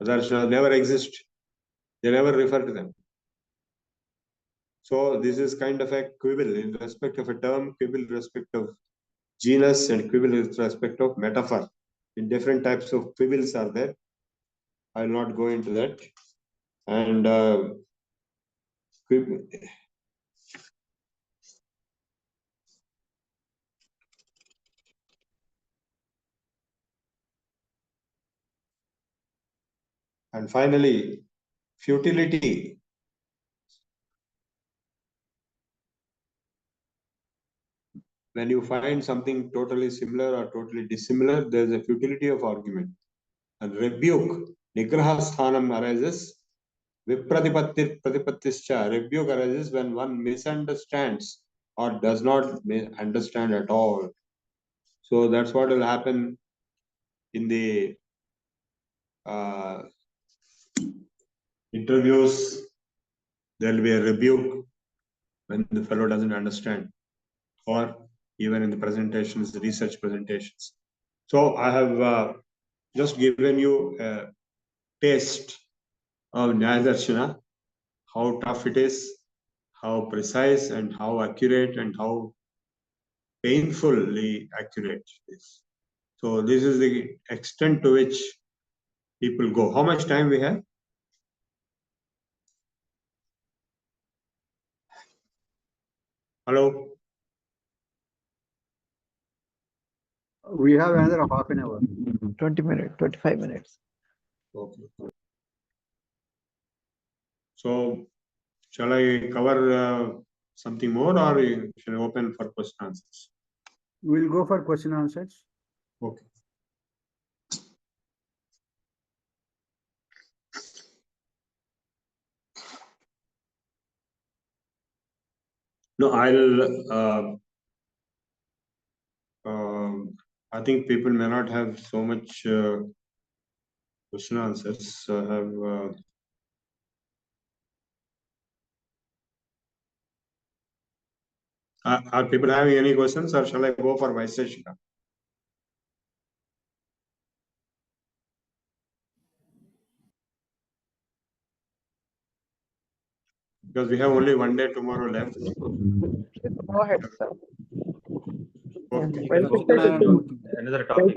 Darshanas never exist. They never refer to them. So this is kind of a quibble in respect of a term, quibble in respect of genus, and quibble in respect of metaphor. In different types of quibbles are there. I will not go into that. And finally, futility. When you find something totally similar or totally dissimilar, there is a futility of argument. And rebuke, nigraha sthanam arises. Vipratipattir pratipattischa. Rebuke arises when one misunderstands or does not understand at all. So that's what will happen in the interviews. There will be a rebuke when the fellow doesn't understand, or even in the presentations, the research presentations. So I have just given you a taste of Nyaya Darshana, how tough it is, how precise and how accurate and how painfully accurate it is. So this is the extent to which people go. How much time we have? Hello? We have another half an hour. 20 minutes, 25 minutes. Okay. So, shall I cover something more, or shall I open for question answers? We'll go for question answers. Okay. No, I think people may not have so much question answers. Are people having any questions, or shall I go for Vaiseshika? Because we have only one day tomorrow left. Go ahead, sir. Okay. Another topic.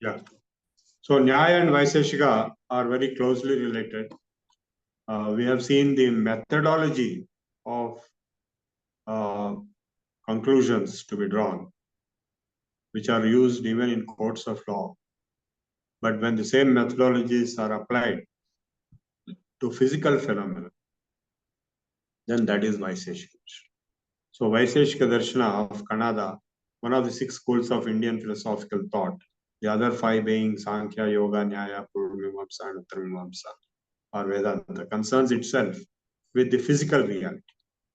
Yeah. So Nyaya and Vaiseshika are very closely related. We have seen the methodology of conclusions to be drawn, which are used even in courts of law. But when the same methodologies are applied to physical phenomena, then that is Vaiseshika. So Vaiseshika Darshana of Kannada, one of the 6 schools of Indian philosophical thought, the other 5 being Sankhya, Yoga, Nyaya, Purvamimamsa, and Uttaramimamsa, or Vedanta, concerns itself with the physical reality.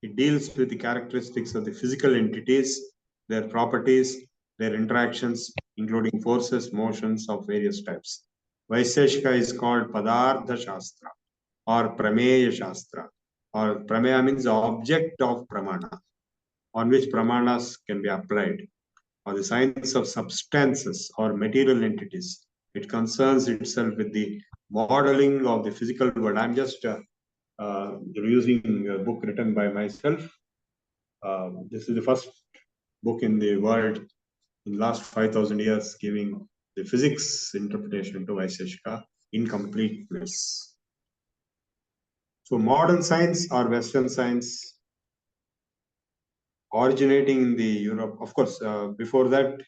It deals with the characteristics of the physical entities, their properties, their interactions, including forces, motions of various types. Vaiseshika is called Padartha Shastra or Prameya Shastra, or Prameya means the object of Pramana, on which Pramanas can be applied, or the science of substances or material entities. It concerns itself with the modeling of the physical world. I'm just using a book written by myself. This is the first book in the world in the last 5,000 years giving the physics interpretation to Vaiseshika in completeness. So modern science or Western science originating in the Europe, of course, before that,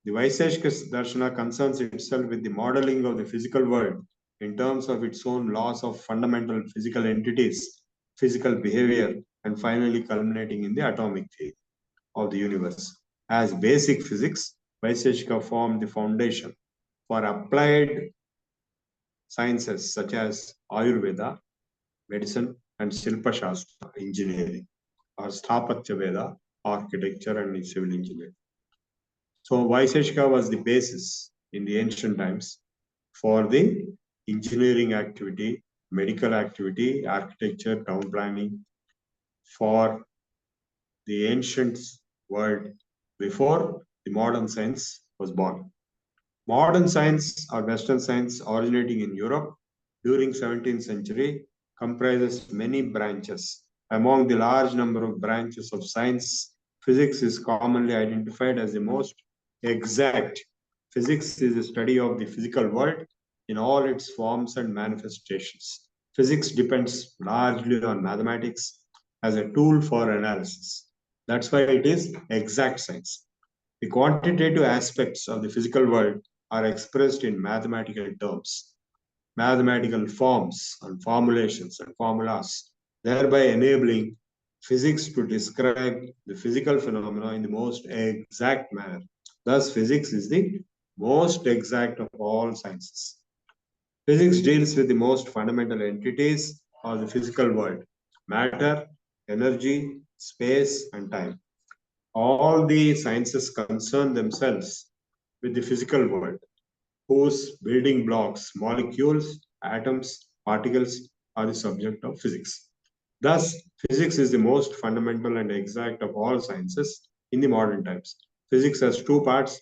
the Vaiseshika Darshana concerns itself with the modeling of the physical world in terms of its own laws of fundamental physical entities, physical behavior, and finally culminating in the atomic theory of the universe. As basic physics, Vaiseshika formed the foundation for applied sciences such as Ayurveda, medicine, and Shilpa Shastra, engineering, or Sthapatya Veda, architecture and civil engineering. So Vaiseshika was the basis in the ancient times for the engineering activity, medical activity, architecture, town planning for the ancient world before the modern science was born. Modern science or Western science originating in Europe during 17th century comprises many branches. Among the large number of branches of science, physics is commonly identified as the most exact. Physics is a study of the physical world in all its forms and manifestations. Physics depends largely on mathematics as a tool for analysis. That's why it is exact science. The quantitative aspects of the physical world are expressed in mathematical terms, mathematical forms and formulations and formulas, thereby enabling physics to describe the physical phenomena in the most exact manner. Thus, physics is the most exact of all sciences. Physics deals with the most fundamental entities of the physical world: matter, energy, space, and time. All the sciences concern themselves with the physical world, whose building blocks, molecules, atoms, particles are the subject of physics. Thus, physics is the most fundamental and exact of all sciences in the modern times. Physics has 2 parts,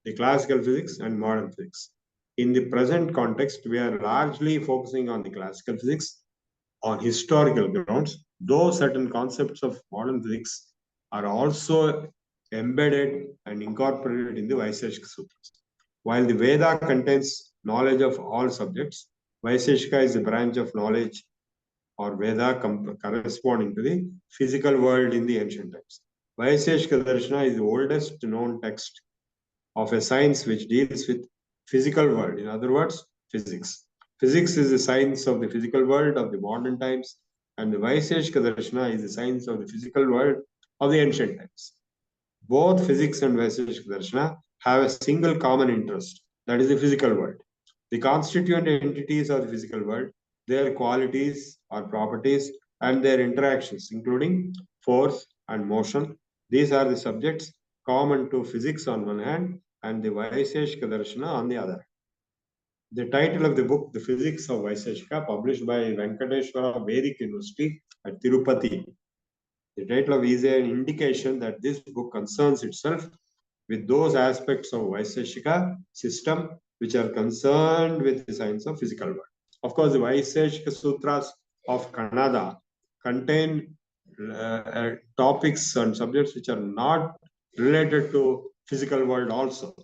the classical physics and modern physics. In the present context, we are largely focusing on the classical physics on historical grounds, though certain concepts of modern physics are also embedded and incorporated in the Vaiseshika Sutras. While the Veda contains knowledge of all subjects, Vaiseshika is a branch of knowledge or Veda corresponding to the physical world in the ancient times. Vaiseshika Darshana is the oldest known text of a science which deals with physical world, in other words, physics. Physics is the science of the physical world of the modern times, and the Vaisheshika Darshana is the science of the physical world of the ancient times. Both physics and Vaisheshika Darshana have a single common interest, that is the physical world. The constituent entities of the physical world, their qualities or properties, and their interactions, including force and motion. These are the subjects common to physics on one hand and the Vaisheshika Darshana on the other. The title of the book, The Physics of Vaisheshika, published by Venkateshwara Vedic University at Tirupati. The title is an indication that this book concerns itself with those aspects of Vaisheshika system which are concerned with the science of physical world. Of course, the Vaisheshika Sutras of Kannada contain topics and subjects which are not related to physical world also.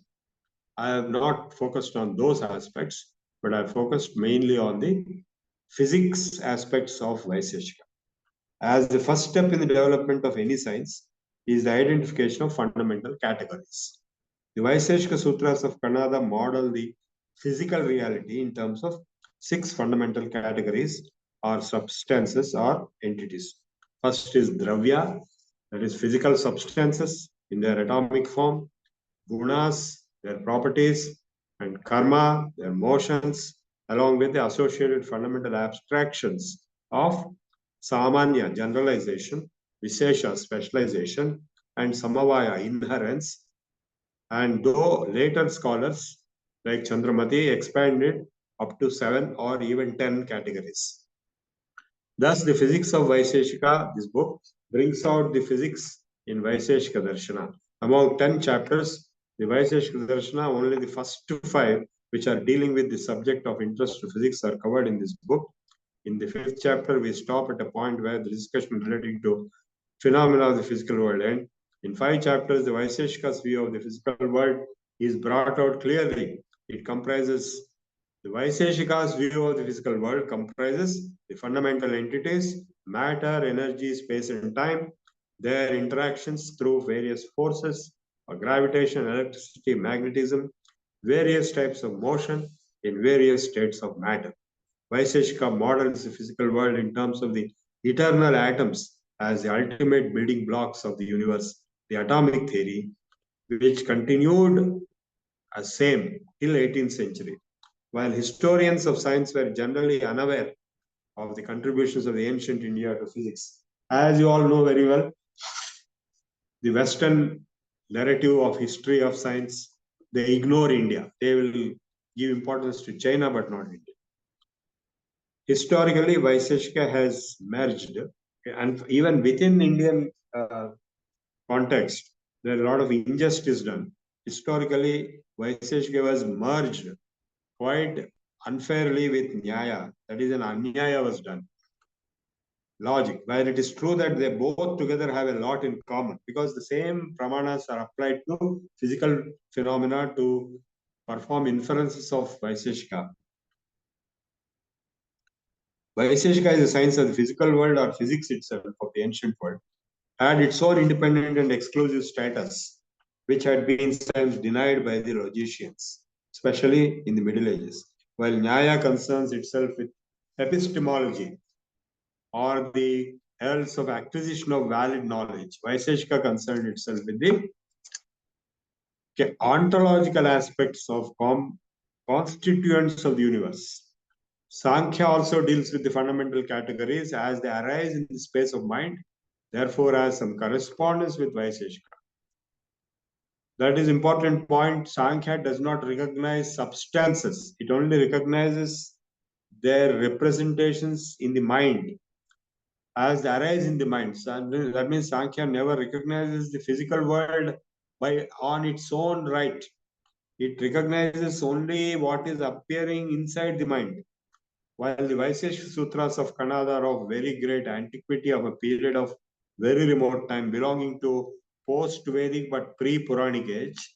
I have not focused on those aspects, but I focused mainly on the physics aspects of Vaisheshika. As the first step in the development of any science is the identification of fundamental categories. The Vaisheshika Sutras of Kannada model the physical reality in terms of 6 fundamental categories or substances or entities. First is Dravya, that is physical substances in their atomic form, Gunas, their properties, and Karma, their motions, along with the associated fundamental abstractions of Samanya, generalization, Vishesha, specialization, and Samavaya, inherence. And though later scholars like Chandramati expanded up to 7 or even 10 categories. Thus, the physics of Vaisheshika, this book, brings out the physics in Vaisheshika Darshana. Among 10 chapters, the Vaisheshika Darshana, only the first 5 which are dealing with the subject of interest to physics are covered in this book. In the 5th chapter, we stop at a point where the discussion relating to phenomena of the physical world ends. In 5 chapters, the Vaisheshika's view of the physical world is brought out clearly. It comprises the Vaisheshika's view of the physical world comprises the fundamental entities, matter, energy, space, and time, their interactions through various forces, gravitation, electricity, magnetism, various types of motion in various states of matter. Vaisheshika models the physical world in terms of the eternal atoms as the ultimate building blocks of the universe, the atomic theory, which continued as same till 18th century. While historians of science were generally unaware of the contributions of the ancient India to physics. As you all know very well, the Western narrative of history of science, they ignore India. They will give importance to China, but not India. Historically, Vaisheshika has merged, and even within Indian context, there are a lot of injustice done. Historically, Vaisheshika was merged quite unfairly with Nyaya. That is, an Anyaya was done. Logic, where it is true that they both together have a lot in common because the same pramanas are applied to physical phenomena to perform inferences of Vaisheshika. Vaisheshika is the science of the physical world or physics itself of the ancient world, had its own independent and exclusive status, which had been sometimes denied by the logicians, especially in the Middle Ages. While Nyaya concerns itself with epistemology or the health of acquisition of valid knowledge, Vaisheshika concerned itself with the ontological aspects of constituents of the universe. Sankhya also deals with the fundamental categories as they arise in the space of mind, therefore has some correspondence with Vaisheshika. That is important point. Sankhya does not recognize substances. It only recognizes their representations in the mind as they arise in the mind. So that means Sankhya never recognizes the physical world on its own right. It recognizes only what is appearing inside the mind. While the Vaisheshika Sutras of Kannada are of very great antiquity of a period of very remote time belonging to post-Vedic but pre-Puranic age,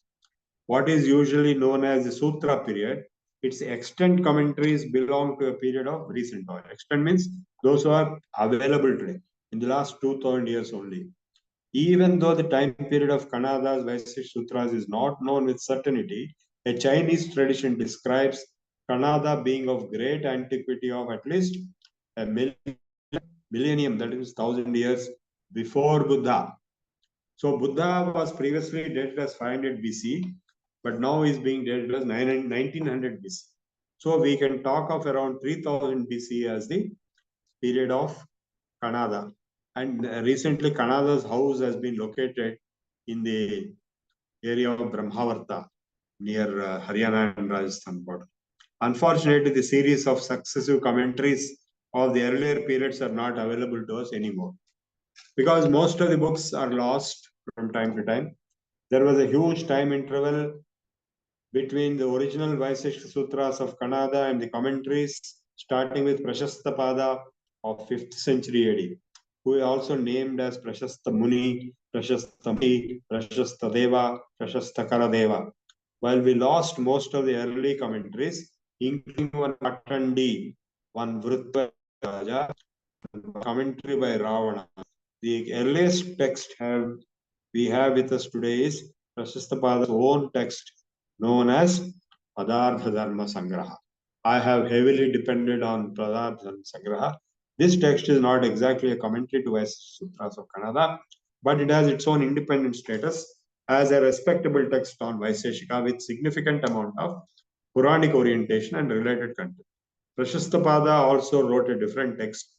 what is usually known as the Sutra period, its extant commentaries belong to a period of recent time. Extant means those who are available today, in the last 2000 years only. Even though the time period of Kannada's Vaisheshika Sutras is not known with certainty, a Chinese tradition describes Kannada being of great antiquity of at least a millennium, that is 1,000 years before Buddha. So Buddha was previously dated as 500 BC, but now is being dated as 1900 BC. So we can talk of around 3000 BC as the period of Kannada. And recently Kannada's house has been located in the area of Brahmavarta near Haryana and Rajasthan border. Unfortunately, the series of successive commentaries of the earlier periods are not available to us anymore, because most of the books are lost from time to time. There was a huge time interval between the original Vaiseshika Sutras of Kannada and the commentaries, starting with Prashastapada of 5th century AD, who is also named as Prashasta Muni, Prashasta Muni, Prashasta Deva, Prashasta Karadeva. While we lost most of the early commentaries, including one Patandi, one Vrutva Raja, commentary by Ravana. The earliest text we have with us today is Prashastapada's own text known as Padartha Dharma Sangraha. I have heavily depended on Padartha Dharma Sangraha. This text is not exactly a commentary to Vaiseshika Sutras of Kannada, but it has its own independent status as a respectable text on Vaiseshika with significant amount of Puranic orientation and related content. Prashastapada also wrote a different text,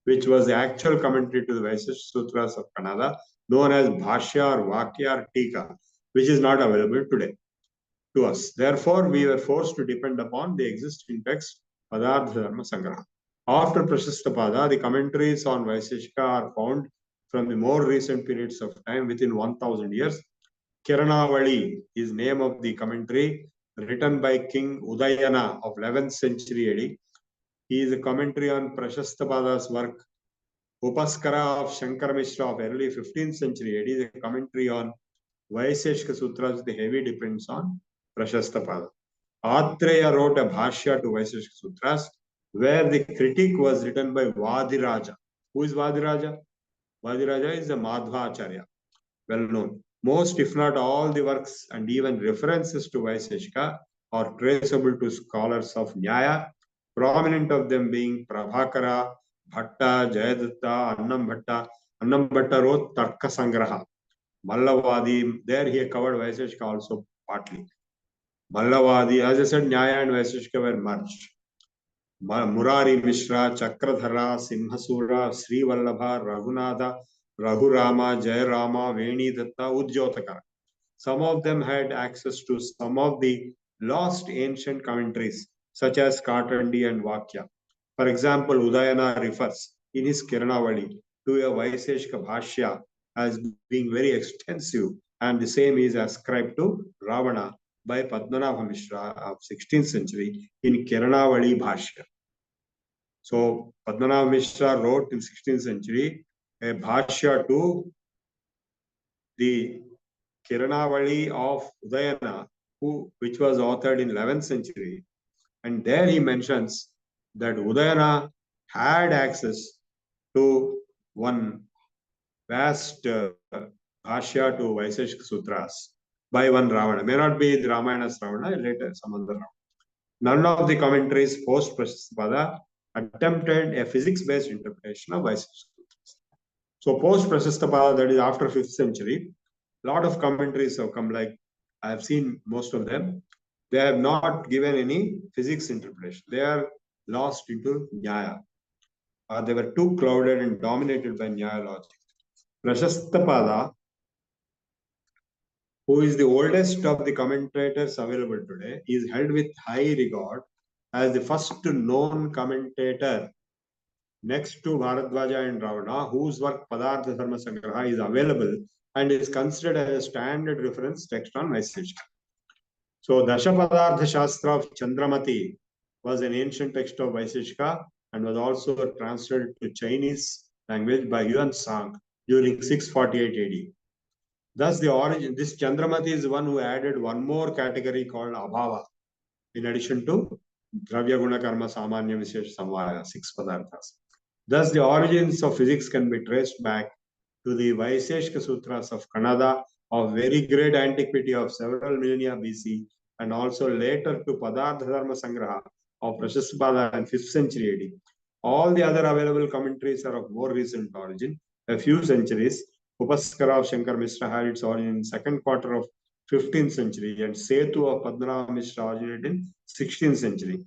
which was the actual commentary to the Vaiseshika Sutras of Kannada, known as Bhashya or Vakya or Tika, which is not available today to us. Therefore, we were forced to depend upon the existing text, Padartha Dharma Sangraha. After Prashastapada, the commentaries on Vaiseshika are found from the more recent periods of time within 1000 years. Kiranavali is name of the commentary written by King Udayana of 11th century AD. He is a commentary on Prashastapada's work. Upaskara of Shankar Mishra of early 15th century AD is a commentary on Vaiseshika Sutras. The heavy depends on Prashastapada. Atreya wrote a Bhashya to Vaiseshika Sutras, where the critique was written by Vadiraja. Who is Vadiraja? Vadiraja is a Madhvacharya, well known. Most, if not all, the works and even references to Vaiseshika are traceable to scholars of Nyaya, prominent of them being Prabhakara, Bhatta, Jayadatta, Annam Bhatta. Annam Bhatta wrote Tarka Sangraha. Mallavadi, there he covered Vaiseshika also partly. Mallavadi, as I said, Nyaya and Vaiseshika were merged. Murari Mishra, Chakradhara, Simhasura, Sri Vallabha, Raghunatha, Raghurama, Jayarama, Veni Datta, Ujjotakara. Some of them had access to some of the lost ancient commentaries, such as Katandi and Vakya. For example, Udayana refers in his Kiranavali to a Vaiseshika Bhashya as being very extensive, and the same is ascribed to Ravana by Padmanabha Mishra of 16th century in Kiranavali Bhashya. So Padmanabha Mishra wrote in 16th century a Bhashya to the Kiranavali of Udayana, which was authored in 11th century. And there he mentions that Udayana had access to one vast Bhashya to Vaiseshika Sutras by one Ravana. May not be the Ramayana's Ravana, later some other Ravana. None of the commentaries post Prashastapada attempted a physics-based interpretation of Vaiseshika Sutras. So post Prashastapada, that is after 5th century, a lot of commentaries have come, like I have seen most of them. They have not given any physics interpretation. They are lost into Nyaya. They were too clouded and dominated by Nyaya logic. Prashastapada, who is the oldest of the commentators available today, is held with high regard as the first known commentator next to Bharadwaja and Ravana, whose work Padartha Dharma Sangraha is available and is considered as a standard reference text on Vaiseshika. So Dashapadartha Shastra of Chandramati was an ancient text of Vaiseshika and was also translated to Chinese language by Yuan Sang during 648 AD. Thus, the origin, this Chandramati is one who added one more category called Abhava, in addition to Dravya Guna Karma Samanya Vishesh Samvaya, 6 Padarthas. Thus, the origins of physics can be traced back to the Vaiseshika Sutras of Kannada of very great antiquity of several millennia BC and also later to Padartha Dharma Sangraha of Prashastpada in 5th century AD. All the other available commentaries are of more recent origin, a few centuries. Upaskara of Shankar Mishra had its origin in second quarter of 15th century, and Setu of Padmanabha Mishra originated in 16th century.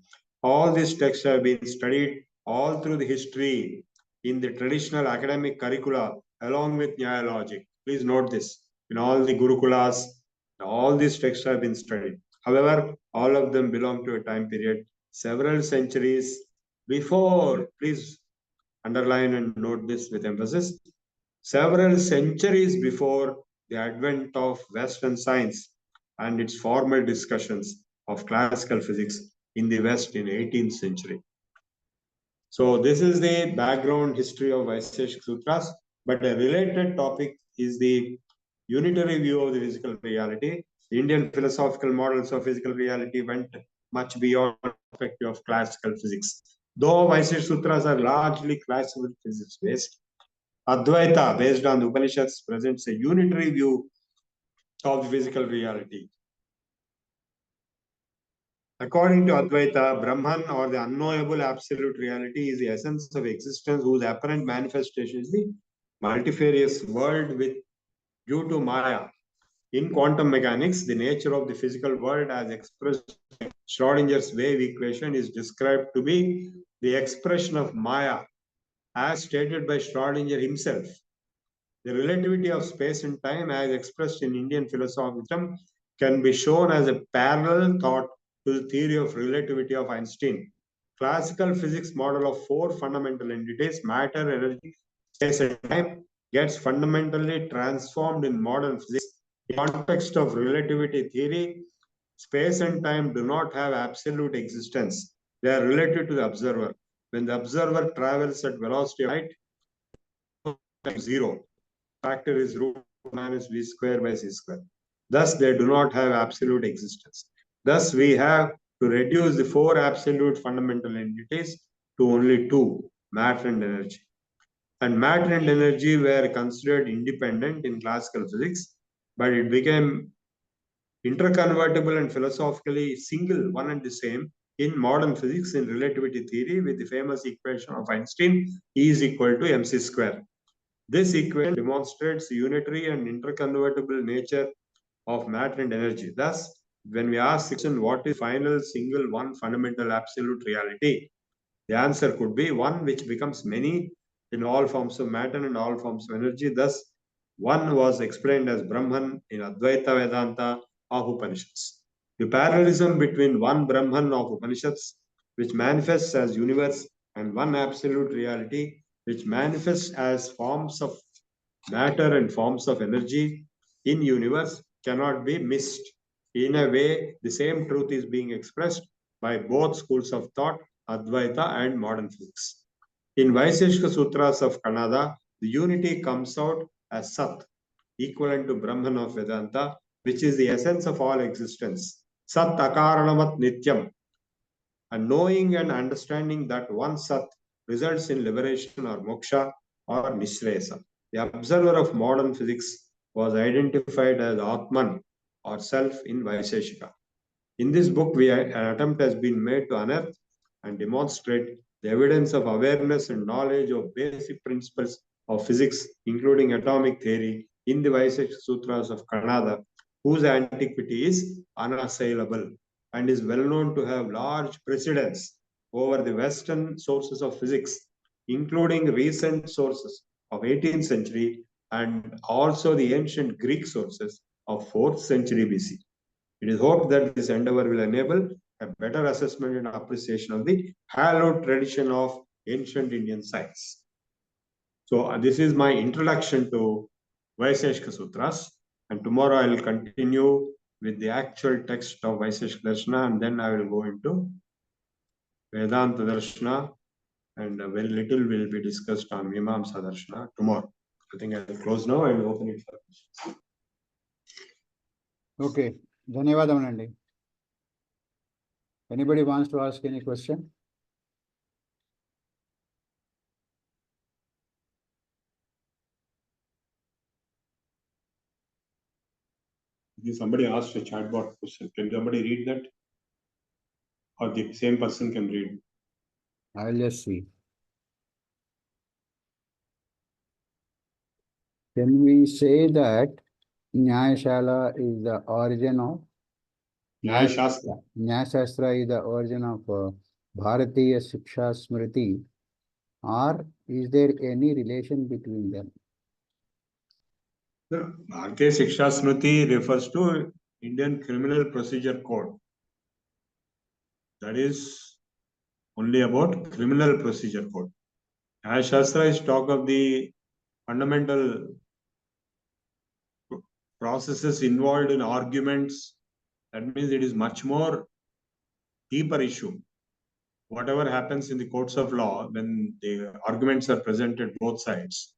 All these texts have been studied all through the history in the traditional academic curricula along with Nyaya logic. Please note this. In all the Gurukulas, all these texts have been studied. However, all of them belong to a time period several centuries before. Please underline and note this with emphasis. Several centuries before the advent of Western science and its formal discussions of classical physics in the West in 18th century. So this is the background history of Vaisheshika Sutras, but a related topic is the unitary view of the physical reality. The Indian philosophical models of physical reality went much beyond the perspective of classical physics. Though Vaisheshika Sutras are largely classical physics based, Advaita, based on the Upanishads, presents a unitary view of the physical reality. According to Advaita, Brahman, or the unknowable absolute reality, is the essence of existence whose apparent manifestation is the multifarious world with due to Maya. In quantum mechanics, the nature of the physical world as expressed in Schrodinger's wave equation is described to be the expression of Maya, as stated by Schrodinger himself. The relativity of space and time, as expressed in Indian philosophism, can be shown as a parallel thought to the theory of relativity of Einstein. Classical physics model of four fundamental entities, matter, energy, space, and time, gets fundamentally transformed in modern physics. In the context of relativity theory, space and time do not have absolute existence. They are related to the observer. When the observer travels at velocity of light, zero. Factor is root minus v square by c square. Thus, they do not have absolute existence. Thus, we have to reduce the four absolute fundamental entities to only two, matter and energy. And matter and energy were considered independent in classical physics, but it became interconvertible and philosophically single, one and the same, in modern physics in relativity theory with the famous equation of Einstein, E is equal to mc square. This equation demonstrates the unitary and interconvertible nature of matter and energy. Thus, when we ask what is final single one fundamental absolute reality, the answer could be one which becomes many in all forms of matter and all forms of energy. Thus, one was explained as Brahman in Advaita Vedanta of Upanishads. The parallelism between one Brahman of Upanishads, which manifests as universe, and one absolute reality, which manifests as forms of matter and forms of energy in universe, cannot be missed. In a way, the same truth is being expressed by both schools of thought, Advaita and modern physics. In Vaisheshika Sutras of Kannada, the unity comes out as Sat, equivalent to Brahman of Vedanta, which is the essence of all existence. Sat akaranamat nityam. And knowing and understanding that one Sat results in liberation or moksha or nishresa. The observer of modern physics was identified as Atman or self in Vaisheshika. In this book, an attempt has been made to unearth and demonstrate the evidence of awareness and knowledge of basic principles of physics, including atomic theory, in the Vaisheshika Sutras of Kannada, whose antiquity is unassailable and is well known to have large precedence over the Western sources of physics, including recent sources of 18th century and also the ancient Greek sources of 4th century BC. It is hoped that this endeavor will enable a better assessment and appreciation of the hallowed tradition of ancient Indian science. So this is my introduction to Vaisheshika Sutras, and tomorrow I will continue with the actual text of Vaisheshika Darshana, and then I will go into Vedanta Darshana, and very little will be discussed on Mimamsa Darshana tomorrow. I think I will close now and open it for questions. Okay, ధన్యవాదములండి. Anybody wants to ask any question? Somebody asked a chatbot question. Can somebody read that? Or the same person can read? I'll just see. Can we say that Nyayashala is the origin of Nyaya Shastra. Nyayashastra is the origin of Bharatiya Shiksha Smriti, or is there any relation between them? The Bharatiya Shiksha Smriti refers to Indian Criminal Procedure Code. That is only about Criminal Procedure Code. Nyaya Shastra is talk of the fundamental processes involved in arguments. That means it is much more deeper issue. Whatever happens in the courts of law, when the arguments are presented both sides,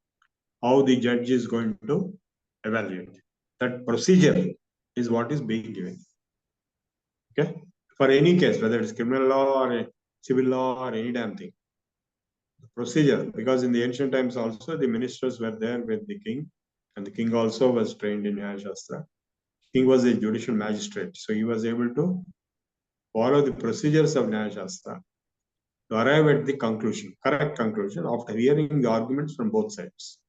how the judge is going to evaluate. That procedure is what is being given. Okay? For any case, whether it's criminal law or civil law or any damn thing. The procedure, because in the ancient times also, the ministers were there with the king, and the king also was trained in Nyaya Shastra. King was a judicial magistrate, so he was able to follow the procedures of Nyaya Shastra to arrive at the conclusion, correct conclusion, after hearing the arguments from both sides,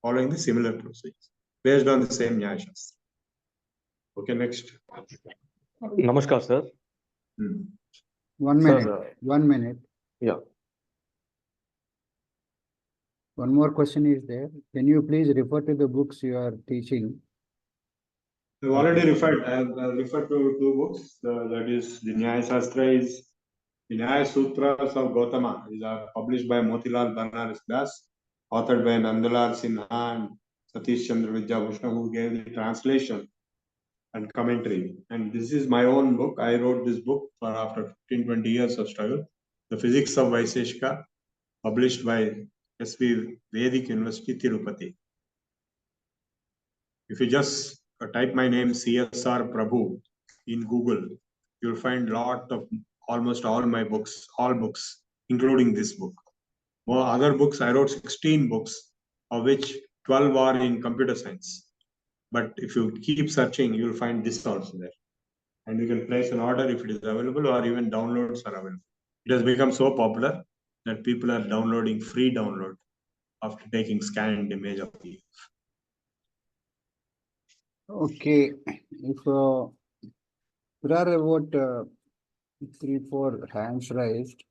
following the similar procedures, based on the same Nyaya Shastra. Okay, next. Namaskar, sir. 1 Sir, minute. 1 minute. yeah. One more question is there. Can you please refer to the books you are teaching? I've already referred. I have referred to two books. That is the Nyaya Shastra is the Nyaya Sutras of Gautama. Is published by Motilal Banaras Das, authored by Nandalal Sinha and Satish Chandra Vidyabhushan, who gave the translation and commentary. And this is my own book. I wrote this book for after 15-20 years of struggle. The Physics of Vaiseshika, published by SV Vedic University, Tirupati. If you just type my name CSR Prabhu in Google, you'll find almost all my books, all books, including this book. More other books, I wrote 16 books, of which 12 are in computer science. But if you keep searching, you'll find this also there. And you can place an order if it is available, or even downloads are available. It has become so popular that people are downloading free download after taking scanned image of it. Okay. If there are about 3-4 hands raised,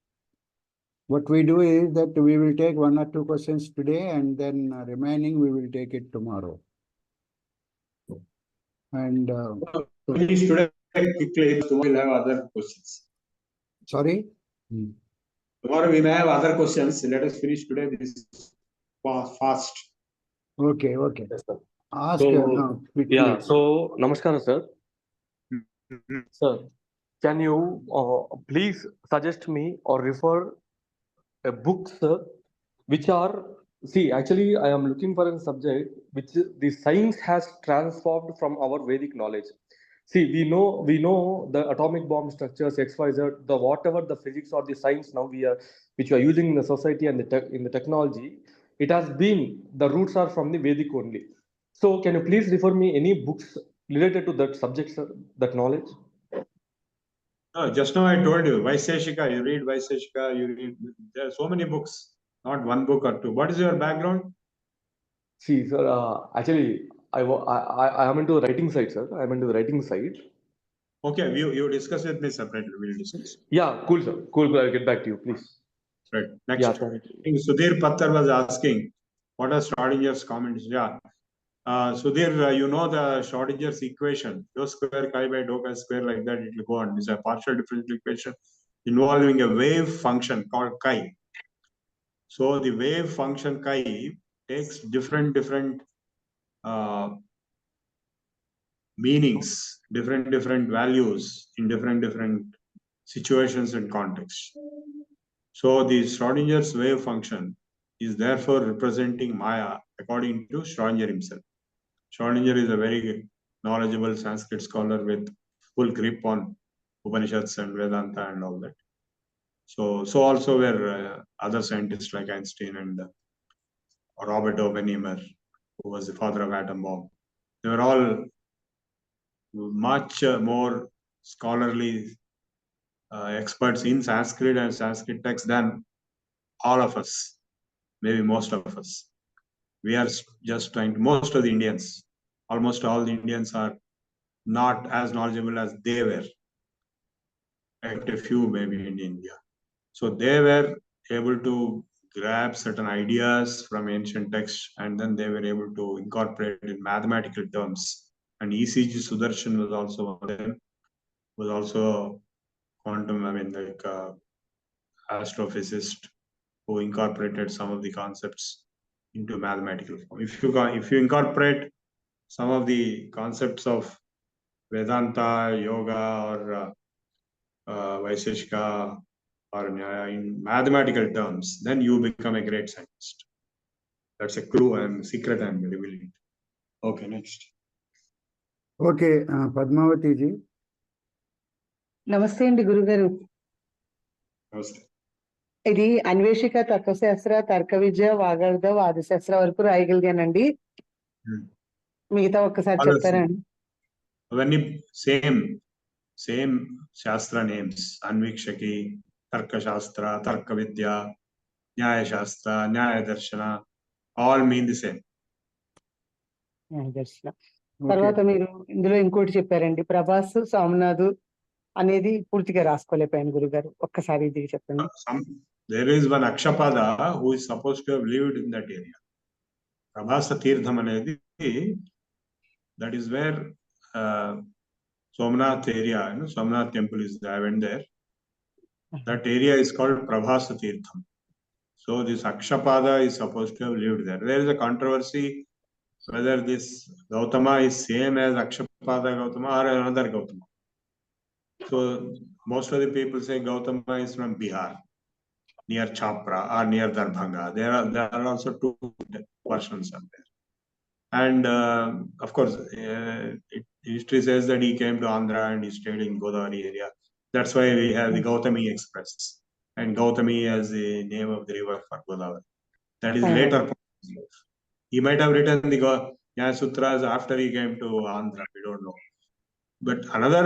what we do is that we will take 1 or 2 questions today, and then remaining we will take it tomorrow. And Finish today quickly. Tomorrow we'll have other questions. sorry. Tomorrow we may have other questions. Let us finish today. This is fast. Okay. Yes, sir. Ask So, now quickly. yeah, so Namaskar, sir. Sir, can you please suggest me or refer a book, sir, which are, see, actually, I am looking for a subject which the science has transformed from our Vedic knowledge. See, we know the atomic bomb structures, XYZ, the whatever the physics or the science now which we are using in the society and in the technology, it has been, the roots are from the Vedic only. So, can you please refer me any books related to that subject, sir, that knowledge? No, just now I told you, Vaiseshika, you read Vaiseshika, you read, there are so many books, not one book or two. What is your background? See, sir, actually, I am into the writing side, sir. I am into the writing side. Okay, you discuss with me separately. We'll discuss. Yeah, cool, sir. Cool. I'll get back to you, please. Right. Next. Yeah, thank you. Sudhir Pattar was asking, what are Schrodinger's comments? Yeah. Sudhir, you know the Schrodinger's equation, dou square chi by dou chi square, like that, it will go on. It's a partial differential equation involving a wave function called chi. So the wave function chi takes different meanings, different values in different situations and contexts. So the Schrodinger's wave function is therefore representing Maya according to Schrodinger himself. Schrodinger is a very knowledgeable Sanskrit scholar with full grip on Upanishads and Vedanta and all that. So also were other scientists like Einstein and Robert Oppenheimer, who was the father of atom bomb. They were all much more scholarly experts in Sanskrit and Sanskrit texts than all of us, maybe most of us. We are just trying to, most of the Indians, almost all the Indians are not as knowledgeable as they were, except a few maybe in India. So they were able to grab certain ideas from ancient texts and then they were able to incorporate it in mathematical terms. And ECG Sudarshan was also one of them, was also quantum, like astrophysicist who incorporated some of the concepts into mathematical form. If you incorporate some of the concepts of Vedanta, yoga, or Vaiseshika or Nyaya in mathematical terms, then you become a great scientist. That's a clue and secret I'm revealing. Okay, next. Okay, Padmavati ji. నమస్తే అండి గురుగారు. Namaste. ఇది అన్వేషిక తత్వశాస్త్ర తర్క విద్య వాగర్ధ వాదశాస్త్ర వరకు రాయగలిగానండి. మిగతా ఒక్కసారి చెప్తారా అండి? అవన్నీ సేమ్ శాస్త్ర నేమ్స్. అన్వీక్షకి, తర్కశాస్త్ర, తర్క విద్య, న్యాయశాస్త్ర, న్యాయ దర్శన, ఆల్ మీన్ ది సేమ్. తర్వాత మీరు ఇందులో ఇంకోటి చెప్పారండి, ప్రభాస్ సోమనాథ్ అనేది పూర్తిగా రాసుకోలేకపోయాను గురుగారు. ఒక్కసారి ఇది చెప్పండి. There is one Akshapada who is supposed to have lived in that area. Prabhasa Tirtham anedi, that is where Somnath area, Somnath temple is there. I went there. That area is called Prabhasa Tirtham. So this Akshapada is supposed to have lived there. There is a controversy whether this Gautama is same as Akshapada Gautama or another Gautama. So most of the people say Gautama is from Bihar, near Chapra or near Darbhanga. There are also two versions of there. And of course, history says that he came to Andhra and he stayed in Godavari area. That's why we have the Gautami Express and Gautami as the name of the river for Godavari. That is later. He might have written the Nyaya Sutras after he came to Andhra. We don't know. But another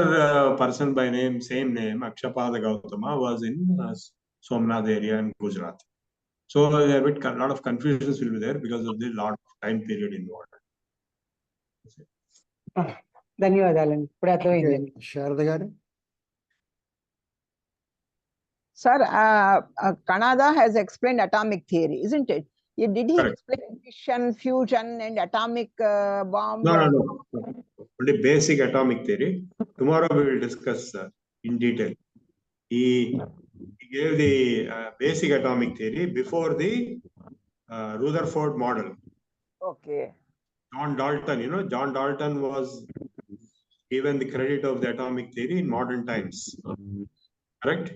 person by name, same name, Akshapada Gautama, was in Somnath area in Gujarat. So a lot of confusions will be there because of the lot of time period involved. ధన్యవాదాలండి. ఇప్పుడు అర్థమైందండి. శారద గారు. Sir, Kanada has explained atomic theory, isn't it? Did he Correct. explain fission, fusion, and atomic bomb? No. Only basic atomic theory. Tomorrow we will discuss in detail. He gave the basic atomic theory before the Rutherford model. Okay. John Dalton, John Dalton was given the credit of the atomic theory in modern times. Correct?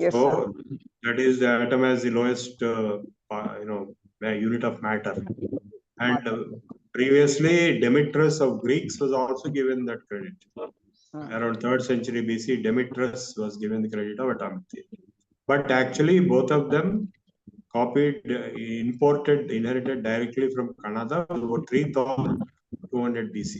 Yes, so sir. That is the atom as the lowest, unit of matter. And previously, Demetrius of Greeks was also given that credit. Around 3rd century BC, Demetrius was given the credit of atomic theory. But actually, both of them inherited directly from Canada about 3200 BC.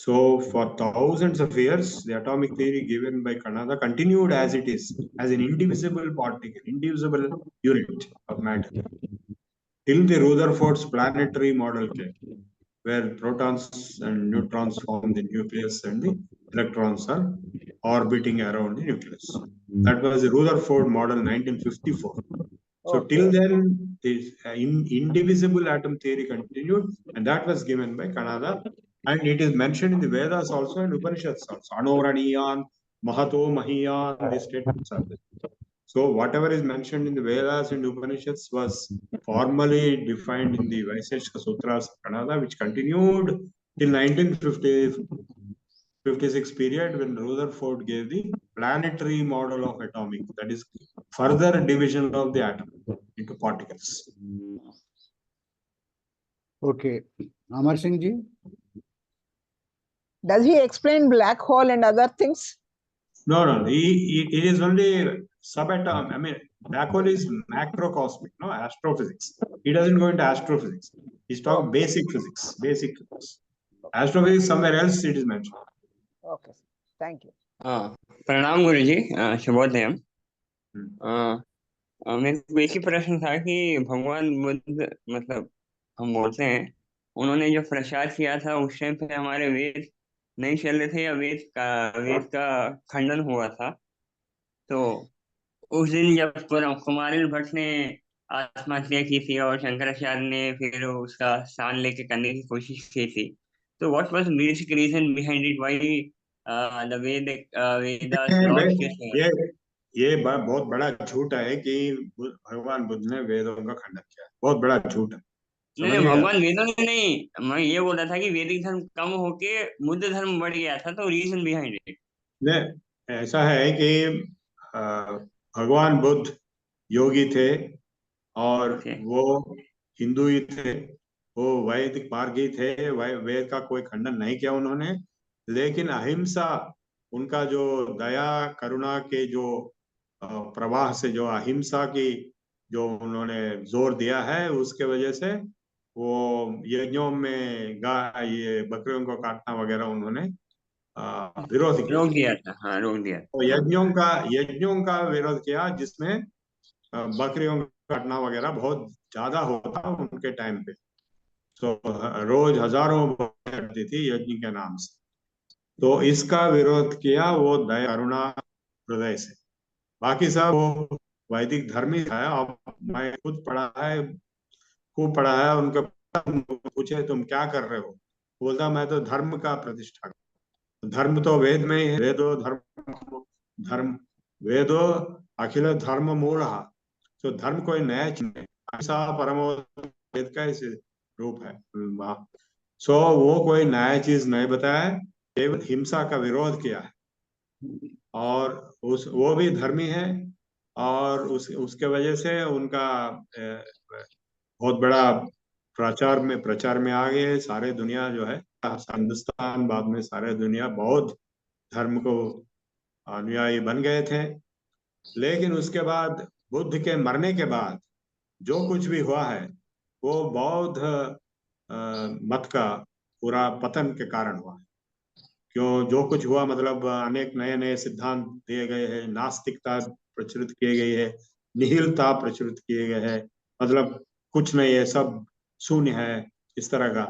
So for thousands of years, the atomic theory given by Canada continued as it is, as an indivisible particle, indivisible unit of matter, till the Rutherford's planetary model came, where protons and neutrons form the nucleus and the electrons are orbiting around the nucleus. That was the Rutherford model 1954. So till then, this indivisible atom theory continued, and that was given by Canada. And it is mentioned in the Vedas also and Upanishads also. Anoraniyan, Mahato Mahiyan, these statements are there. So whatever is mentioned in the Vedas and Upanishads was formally defined in the Vaiseshika Sutras of Canada, which continued till 1956 period when Rutherford gave the planetary model of atomic, that is further division of the atom into particles. Okay, Amar Singh ji. Does he explain black hole and other things? No. It is only subatom. Black hole is macrocosmic, astrophysics. He doesn't go into astrophysics. He's talking basic physics. Astrophysics somewhere else it is mentioned. Okay, sir. Thank you. प्रणाम गुरु जी, शुभोदयम। हम्म। मेरे को एक ही प्रश्न था कि भगवान बुद्ध, मतलब हम बोलते हैं, उन्होंने जो प्रचार किया था उस टाइम पे हमारे वेद नहीं चल रहे थे या वेद का खंडन हुआ था। तो उस दिन जब कुमारिल भट्ट ने आत्महत्या की थी और शंकराचार्य ने फिर उसका स्थान लेके करने की कोशिश की थी, तो what was basic reason behind it, why the Vedas lost ये ये बहुत बड़ा झूठ है कि भगवान बुद्ध ने वेदों का खंडन किया। बहुत बड़ा झूठ है, नहीं समझ नहीं, गए? भगवान वेदों ने नहीं, मैं ये बोल रहा था कि वैदिक धर्म कम होके बुद्ध धर्म बढ़ गया था, तो रीजन बिहाइंड इट। नहीं, ऐसा है कि अ, भगवान बुद्ध योगी थे और ओके। वो हिंदू ही थे, वो वैदिक मार्गी थे, वेद का कोई खंडन नहीं किया उन्होंने। लेकिन अहिंसा, उनका जो दया करुणा के जो प्रवाह से जो अहिंसा की जो उन्होंने जोर दिया है, उसके वजह से वो यज्ञों में ये बकरियों को काटना वगैरह उन्होंने विरोध किया। रोक दिया था, हाँ रोक दिया। तो यज्ञों का विरोध किया, जिसमें बकरियों का काटना वगैरह बहुत ज्यादा होता उनके टाइम पे। तो रोज हजारों बकरियां कटती थी यज्ञ के नाम से। तो इसका विरोध किया वो दया करुणा हृदय से। बाकी सब वो वैदिक धर्म ही है। अब मैं खुद पढ़ा है, खूब पढ़ा है। उनके पूछे तुम क्या कर रहे हो, बोलता मैं तो धर्म का प्रतिष्ठा करता हूं। धर्म तो वेद में ही है। वेदो धर्म वेदो अखिल धर्म मूल। तो धर्म कोई नया चीज नहीं, अहिंसा परमो वेद का इस रूप है। सो वो कोई नया चीज नहीं बताया, केवल हिंसा का विरोध किया है। और वो भी धर्मी है, और उसके वजह से उनका बहुत बड़ा प्रचार में आ गए। सारे दुनिया जो है, हिंदुस्तान बाद में सारे दुनिया बौद्ध धर्म को अनुयायी बन गए थे। लेकिन उसके बाद बुद्ध के मरने के बाद जो कुछ भी हुआ है वो बौद्ध मत का पूरा पतन के कारण हुआ है। क्यों जो कुछ हुआ, मतलब अनेक नए नए सिद्धांत दिए गए हैं, नास्तिकता प्रचलित किए गई है, निहिलता प्रचलित किए गए हैं, मतलब कुछ नहीं है, सब शून्य है, इस तरह का।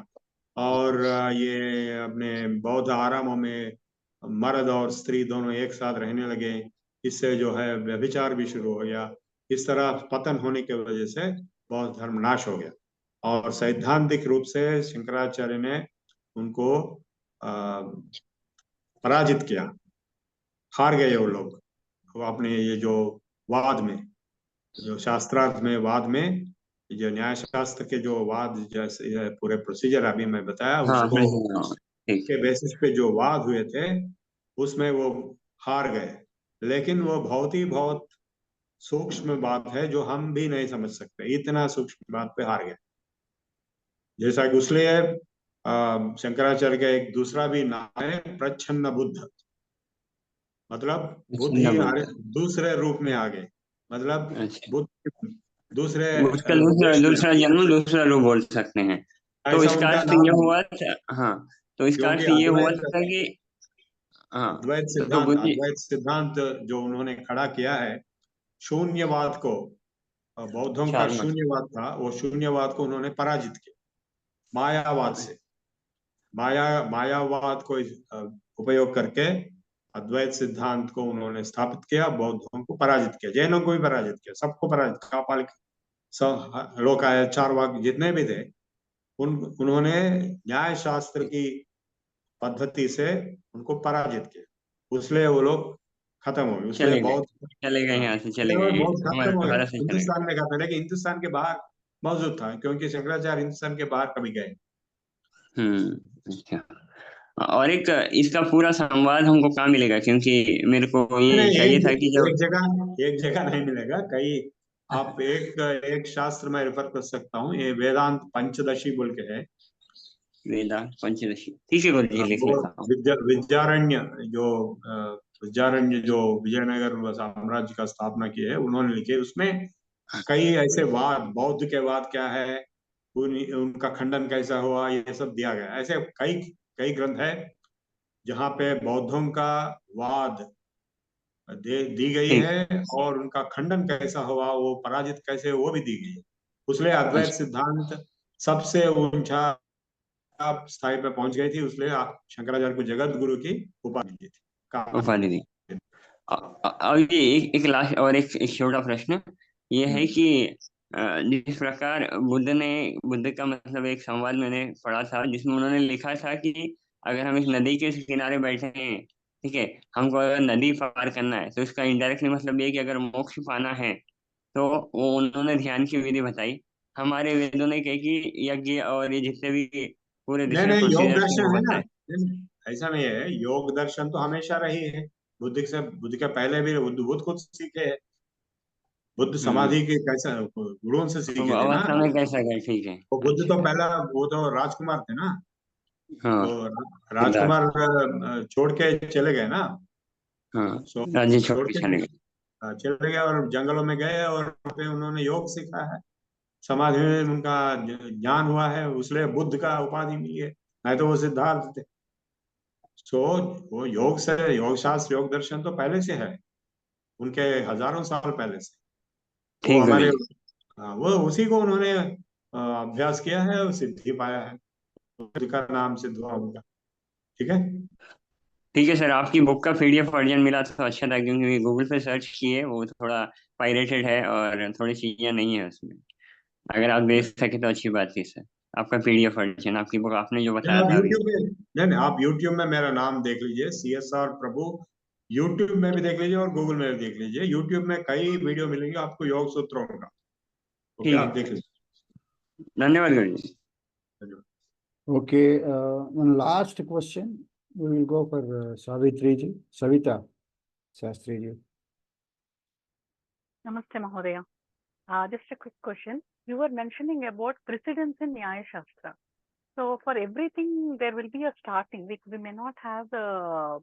और ये अपने बौद्ध आरामों में मर्द और स्त्री दोनों एक साथ रहने लगे, इससे जो है व्यभिचार भी शुरू हो गया। इस तरह पतन होने की वजह से बौद्ध धर्म नाश हो गया। और सैद्धांतिक रूप से शंकराचार्य ने उनको पराजित किया, हार गए वो लोग। वो अपने ये जो वाद में, जो शास्त्रार्थ में वाद में, जो न्याय शास्त्र के जो वाद जैसे पूरे प्रोसीजर अभी मैं बताया, हाँ उसको ठीक के बेसिस पे जो वाद हुए थे उसमें वो हार गए। लेकिन वो बहुत सूक्ष्म बात है जो हम भी नहीं समझ सकते, इतना सूक्ष्म बात पे हार गए। जैसा कि इसलिए शंकराचार्य का एक दूसरा भी नाम है प्रच्छन्न बुद्ध, मतलब बुद्ध ही दूसरे रूप में आ गए, मतलब अच्छा, बुद्ध दूसरे उसका वेश में। दूसरा जन्म, दूसरा रूप बोल सकते हैं। तो ऐसा इसका उनका अर्थ ये नाम है, हुआ था, हाँ, तो इसका क्योंकि अर्थ ये हुआ था कि हाँ, तो बुद्धि, अद्वैत सिद्धांत जो उन्होंने खड़ा किया है, शून्यवाद को, बौद्धों का चार मत, शून्यवाद था, वो शून्यवाद को उन्होंने पराजित किया मायावाद से। मायावाद को उपयोग करके अद्वैत सिद्धांत को उन्होंने स्थापित किया, बौद्धों को पराजित किया, जैनों को भी पराजित किया, सबको पराजित, कापालिक सब लोकायत चारवाक जितने भी थे, उन्होंने न्याय शास्त्र की पद्धति से उनको पराजित किया। इसलिए वो लोग खत्म हो गए, इसलिए चले गए, बौद्ध, चले गए, हाँ, यहाँ से चले इसलिए गए, बौद्ध खत्म हमारे हो गए, भारत से चले गए। हिंदुस्तान में खत्म। लेकिन हिंदुस्तान के बाहर मौजूद था, क्योंकि शंकराचार्य हिंदुस्तान के बाहर कभी गए। अच्छा, और एक इसका पूरा संवाद हमको कहाँ मिलेगा, क्योंकि मेरे को ये नहीं, चाहिए था कि जब एक जगह नहीं मिलेगा कई। आप एक शास्त्र में रेफर कर सकता हूँ, ये वेदांत पंचदशी बोल के है। वेदांत पंचदशी, ठीक है गुरु जी, लिख वो लेता हूँ। विद्यारण्य जो विद्यारण्य जो विजयनगर साम्राज्य का स्थापना की है, उन्होंने लिखे। उसमें कई ऐसे वाद, बौद्ध के वाद क्या है, उनका खंडन कैसा हुआ, ये सब दिया गया। ऐसे कई कई ग्रंथ है जहाँ पे बौद्धों का वाद दी गई ठीक। है और उनका खंडन कैसा हुआ, वो पराजित कैसे, वो भी दी गई है। उसलिए अद्वैत अच्छा। सिद्धांत सबसे ऊंचा स्थाई पे पहुंच गई थी, इसलिए शंकराचार्य को जगत गुरु की उपाधि दी थी। उपाधि दी। और ये एक लास्ट और एक छोटा प्रश्न ये है कि जिस प्रकार बुद्ध का मतलब एक संवाद मैंने पढ़ा था जिसमें उन्होंने लिखा था कि अगर हम इस नदी के किनारे बैठे हैं, ठीक है, हमको अगर नदी पार करना है तो इसका इनडायरेक्टली मतलब ये है कि अगर मोक्ष पाना है तो वो उन्होंने ध्यान की विधि बताई। हमारे वेदों ने कही कि यज्ञ और ये जितने भी पूरे नहीं दूसरे नहीं, योग प्रोसीजर्स हैं दर्शन वो है ना। बताए। नहीं, नहीं, ऐसा नहीं है, योग दर्शन तो हमेशा रही है। बुद्ध के पहले भी बुद्ध खुद सीखे हैं। बुद्ध हम्म। समाधि के कैसे गुरुओं से तो सीखे थे ना। अवस्था में कैसा गए, ठीक है। वो बुद्ध तो अच्छा। पहला, वो तो राजकुमार थे ना। हाँ। तो सिद्धार्थ। राजकुमार छोड़ के चले गए ना। हाँ। सो राज्य छोड़ छोड़ के के चले गए। चले गए और जंगलों में गए और फिर उन्होंने योग सीखा है। समाधि में उनका ज्ञान हुआ है, इसलिए बुद्ध का उपाधि मिली है, नहीं तो वो सिद्धार्थ थे। सो वो योग से, योग शास्त्र, योग दर्शन तो पहले से है, उनके हजारों साल पहले से। वो ठीक गुरु हमारे, जी। हाँ, वो उसी को उन्होंने अभ्यास किया है और सिद्धि पाया है। बुद्ध का नाम सिद्ध हुआ उनका। ठीक है। ठीक है सर, आपकी बुक का पीडीएफ वर्जन मिला तो अच्छा था क्योंकि गूगल पे सर्च किए वो थोड़ा पायरेटेड है और थोड़ी चीजें नहीं है उसमें। अगर आप दे सके तो अच्छी बात थी सर। आपका पीडीएफ वर्जन आपकी बुक आपने जो नहीं, बताया आप था अभी। यूट्यूब में, नहीं नहीं, आप यूट्यूब में मेरा नाम देख लीजिए, CSR प्रभु। यूट्यूब में भी देख लीजिए और गूगल में भी देख लीजिए। यूट्यूब में कई वीडियो मिलेंगे आपको योग सूत्रों का। ओके, ठीक आप है देख सर। लीजिए। धन्यवाद गुरु जी। धन्यवाद। Okay, one last question. We will go for Savitri ji, Savita Shastri ji. Namaste Mahodaya. Just a quick question. You were mentioning about precedence in Nyaya Shastra. So for everything, there will be a starting. We may not have the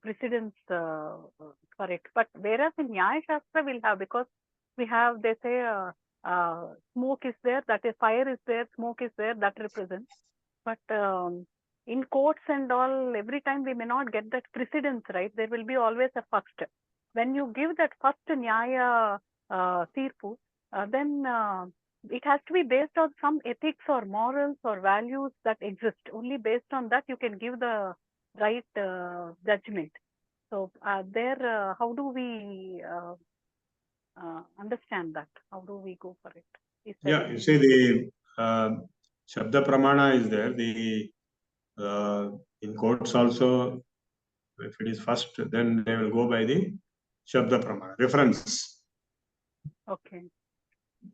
precedence for it. But whereas in Nyaya Shastra, we'll have, because we have, they say, smoke is there, that is, fire is there, smoke is there, that represents. But in courts and all, every time we may not get that precedence, right? There will be always a first. When you give that first Nyaya Tirpu, then it has to be based on some ethics or morals or values that exist. Only based on that you can give the right judgment. So there, how do we understand that? How do we go for it? Is there Yeah, you any? see the Shabda Pramana is there. The in courts also, if it is first, then they will go by the Shabda Pramana reference. Okay.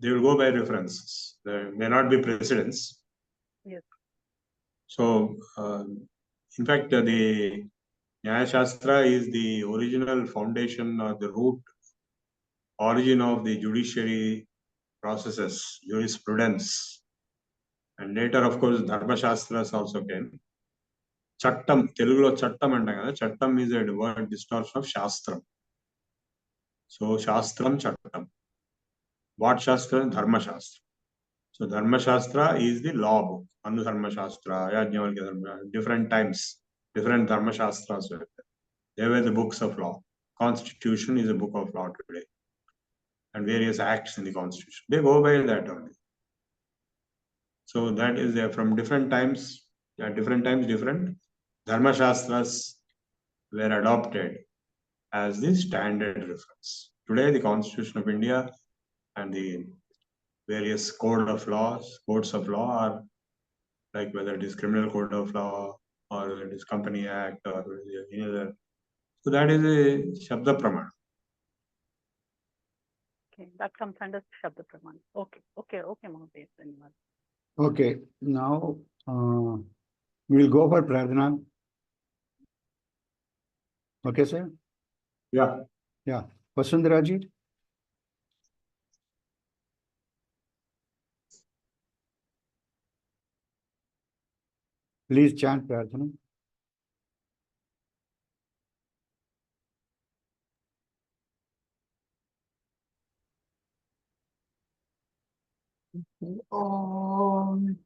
They will go by references. There may not be precedents. Yes. So, in fact, the Nyaya Shastra is the original foundation or the root origin of the judiciary processes, jurisprudence. And later, of course, Dharma Shastras also came. Chattam, Telugulo Chattam అంటాం కదా, Chattam is a word distortion of Shastram. So, Shastram, Chattam. What Shastra? Dharma Shastra. So, Dharma Shastra is the law book. Anu Dharma Shastra, Yajnavalkya Dharma, different times, different Dharma Shastras were there. They were the books of law. Constitution is a book of law today. And various acts in the Constitution. They go by that only. So that is there from different times, different Dharma Shastras were adopted as the standard reference. Today, the Constitution of India and the various codes of law are like whether it is Criminal Code of Law or it is Company Act or any other. So that is a Shabda Pramana. Okay, that comes under Shabda Pramana. Okay, Mahodaya. Dhanyawad. Okay, now we will go for Pradhana. Okay, sir? Yeah. Yeah. Vasundhara ji. Please chant Pradhana. Om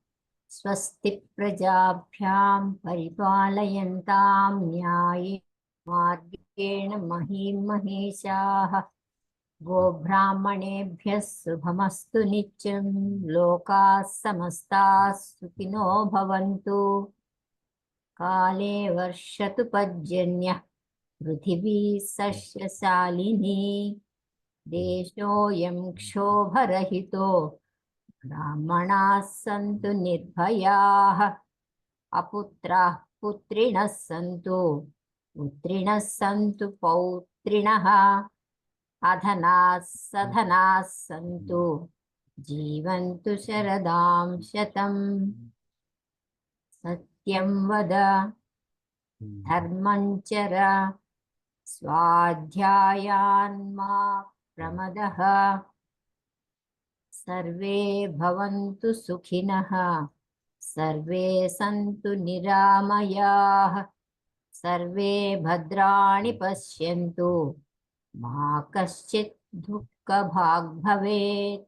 स्वस्ति प्रजाभ्यां परिपालयन्तां न्यायेन मार्गेण महीं महिषाः गोब्राह्मणेभ्यः शुभमस्तु नित्यं लोकाः समस्ताः सुखिनो भवन्तु काले वर्षतु पर्जन्यः पृथिवी सस्यशालिनी देशोऽयं क्षोभरहितो ब्राह्मणाः सन्तु निर्भयाः अपुत्राः पुत्रिणः सन्तु पुत्रिणः सन्तु पौत्रिणः अधनाः सधनाः सन्तु जीवन्तु शरदां शतम् सत्यं वद धर्मं चर स्वाध्यायान् मा प्रमदः सर्वे भवन्तु सुखिनः सर्वे सन्तु निरामयाः सर्वे भद्राणि पश्यन्तु मा कश्चित् दुःखभाग् भवेत्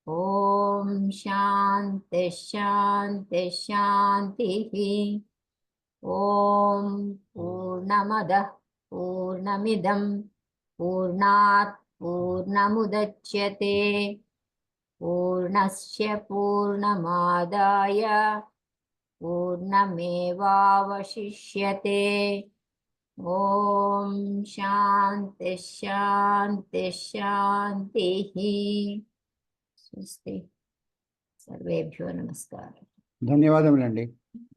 ॐ शान्ति शान्ति शान्तिः ॐ पूर्णमदः पूर्णमिदं पूर्णात् पूर्णमुदच्यते पूर्णस्य पूर्णमादाय पूर्णमेवावशिष्यते ॐ शान्ति शान्ति शान्तिः स्वस्ति सर्वेभ्यो नमस्कारः ధన్యవాదములండి.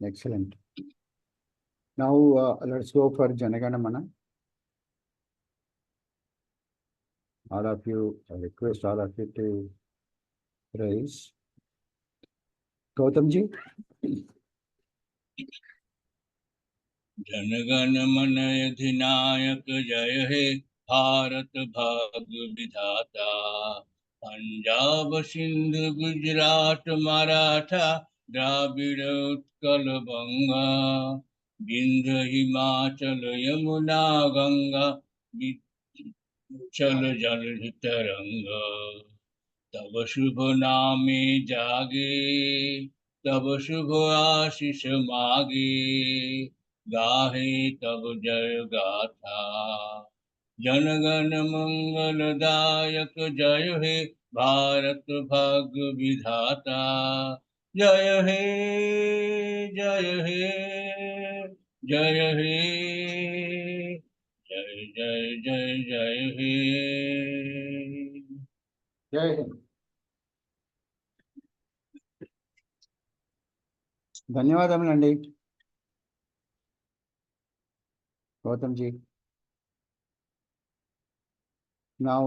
Excellent. Now let's go for Janagana Mana. All of you, I request all of you to raise. Gautamji. जनगण मन अधिनायक जय हे भारत भाग्य विधाता पंजाब सिंध गुजरात मराठा द्राविड़ उत्कल बंगा विंध्य हिमाचल यमुना गंगा चल जल तरंग तब शुभ नामे जागे तब शुभ आशीष मागे गाहे तब जय गाथा जनगण मंगलदायक जय हे भारत भाग्य विधाता जय हे जय हे जय हे जय जय जय जय हे Jai Hind. ధన్యవాదములండి గౌతమ్జీ. Now